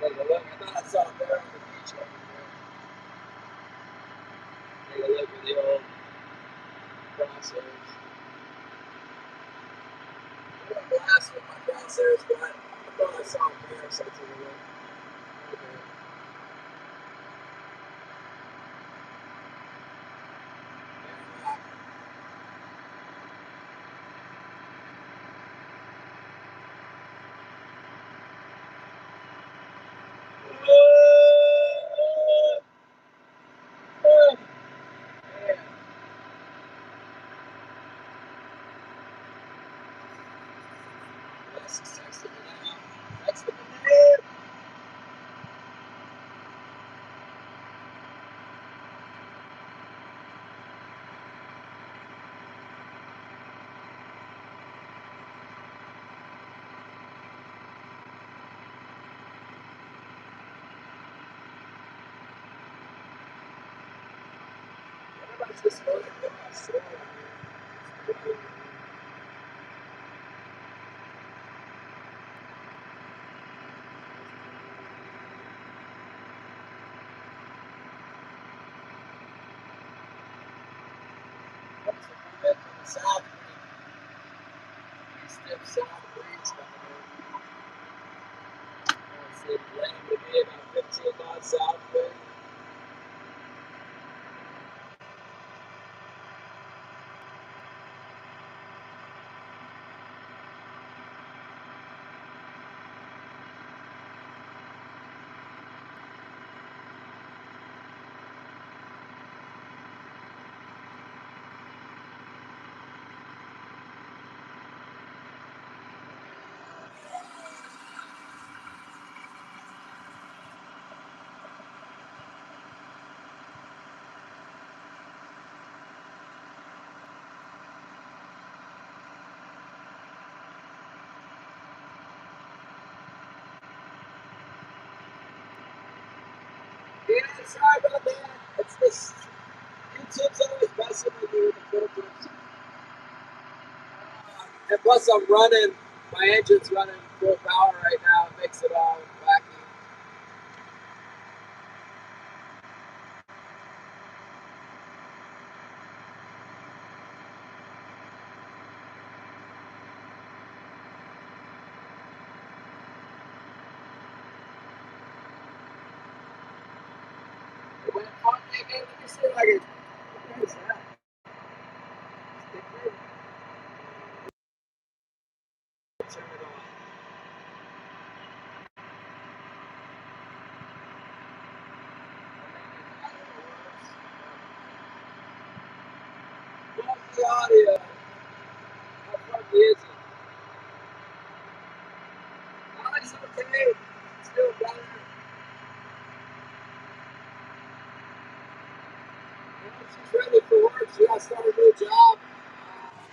Take a look. I thought I saw a bear on the beach over there. Take a look at the old crosshairs. I got glass with my crosshairs, but I thought I saw a bear, so I took a look. Okay. Just going across. From the south, stiff south breeze coming in. Let's see, wind would be about 15 knots south wind. Yeah, sorry about that. It's this YouTube's always messing with me with the filters. And plus, I'm running, my engine's running full power right now. It makes it all wacky. It went funky again. Let me see if I can. What is that? Sticker? Turn it on. What's the audio? How funky is it? Oh, it's okay. Still better. She's ready for work. She got to start a new job.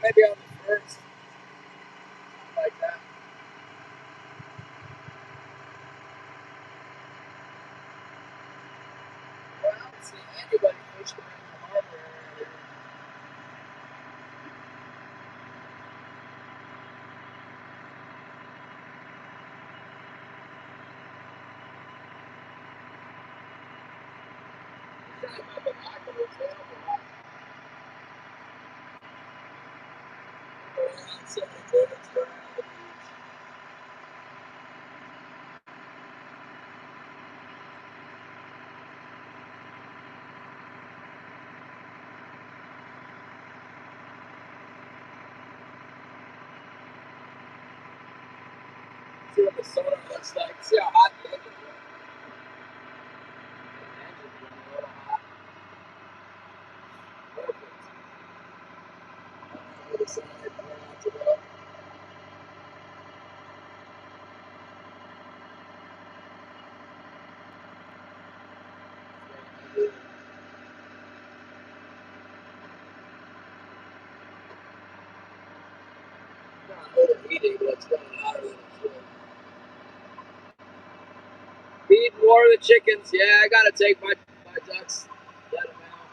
Maybe on the first. Like that. Well, I don't see anybody fishing in the harbor area. He's got my binoculars. They don't go out. Go around 7 minutes around the beach. See what the sonar looks like. See how hot the engine's running. The engine's running a little hot. Perfect. On the other side, where not to go. Not overheating, but it's running hotter than it should. Feed more of the chickens. Yeah, I gotta take my ducks, let them out.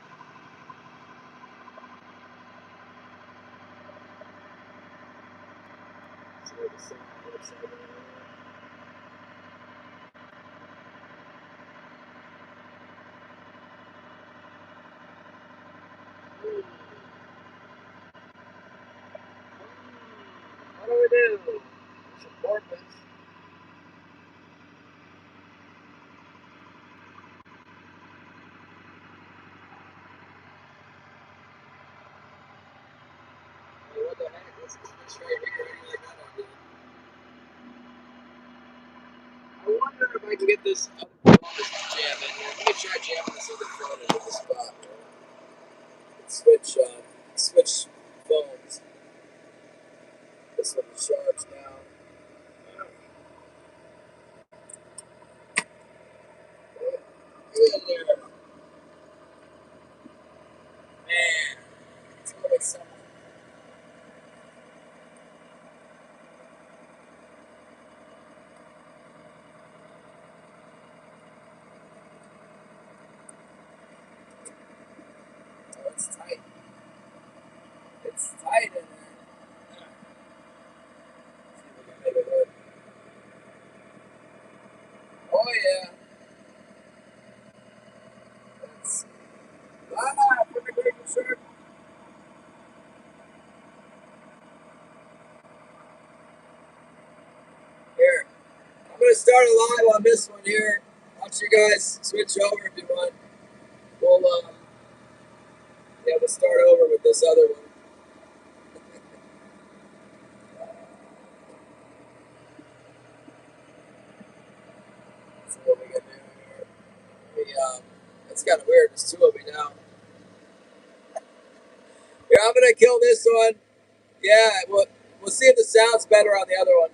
See what the sun looks like over there. What do we do? There's some porpoise. Hey, what the heck? What's this fish right here? I got on there. I wonder if I can get this other jam in here. Let me try jamming this other phone into the spot. Switch phones. This one is charged now. Get in there. Man, it's gonna make something. Oh, it's tight. It's tight in there. See if we can make it work. Oh yeah. Let's see. Put the great shirt. Here. I'm gonna start a live on this one here. Watch you guys switch over if you want. We'll start over with this other one. See what we can do here. It's kind of weird. There's two of me now. Here, I'm gonna kill this one. Yeah, we'll see if the sound's better on the other one.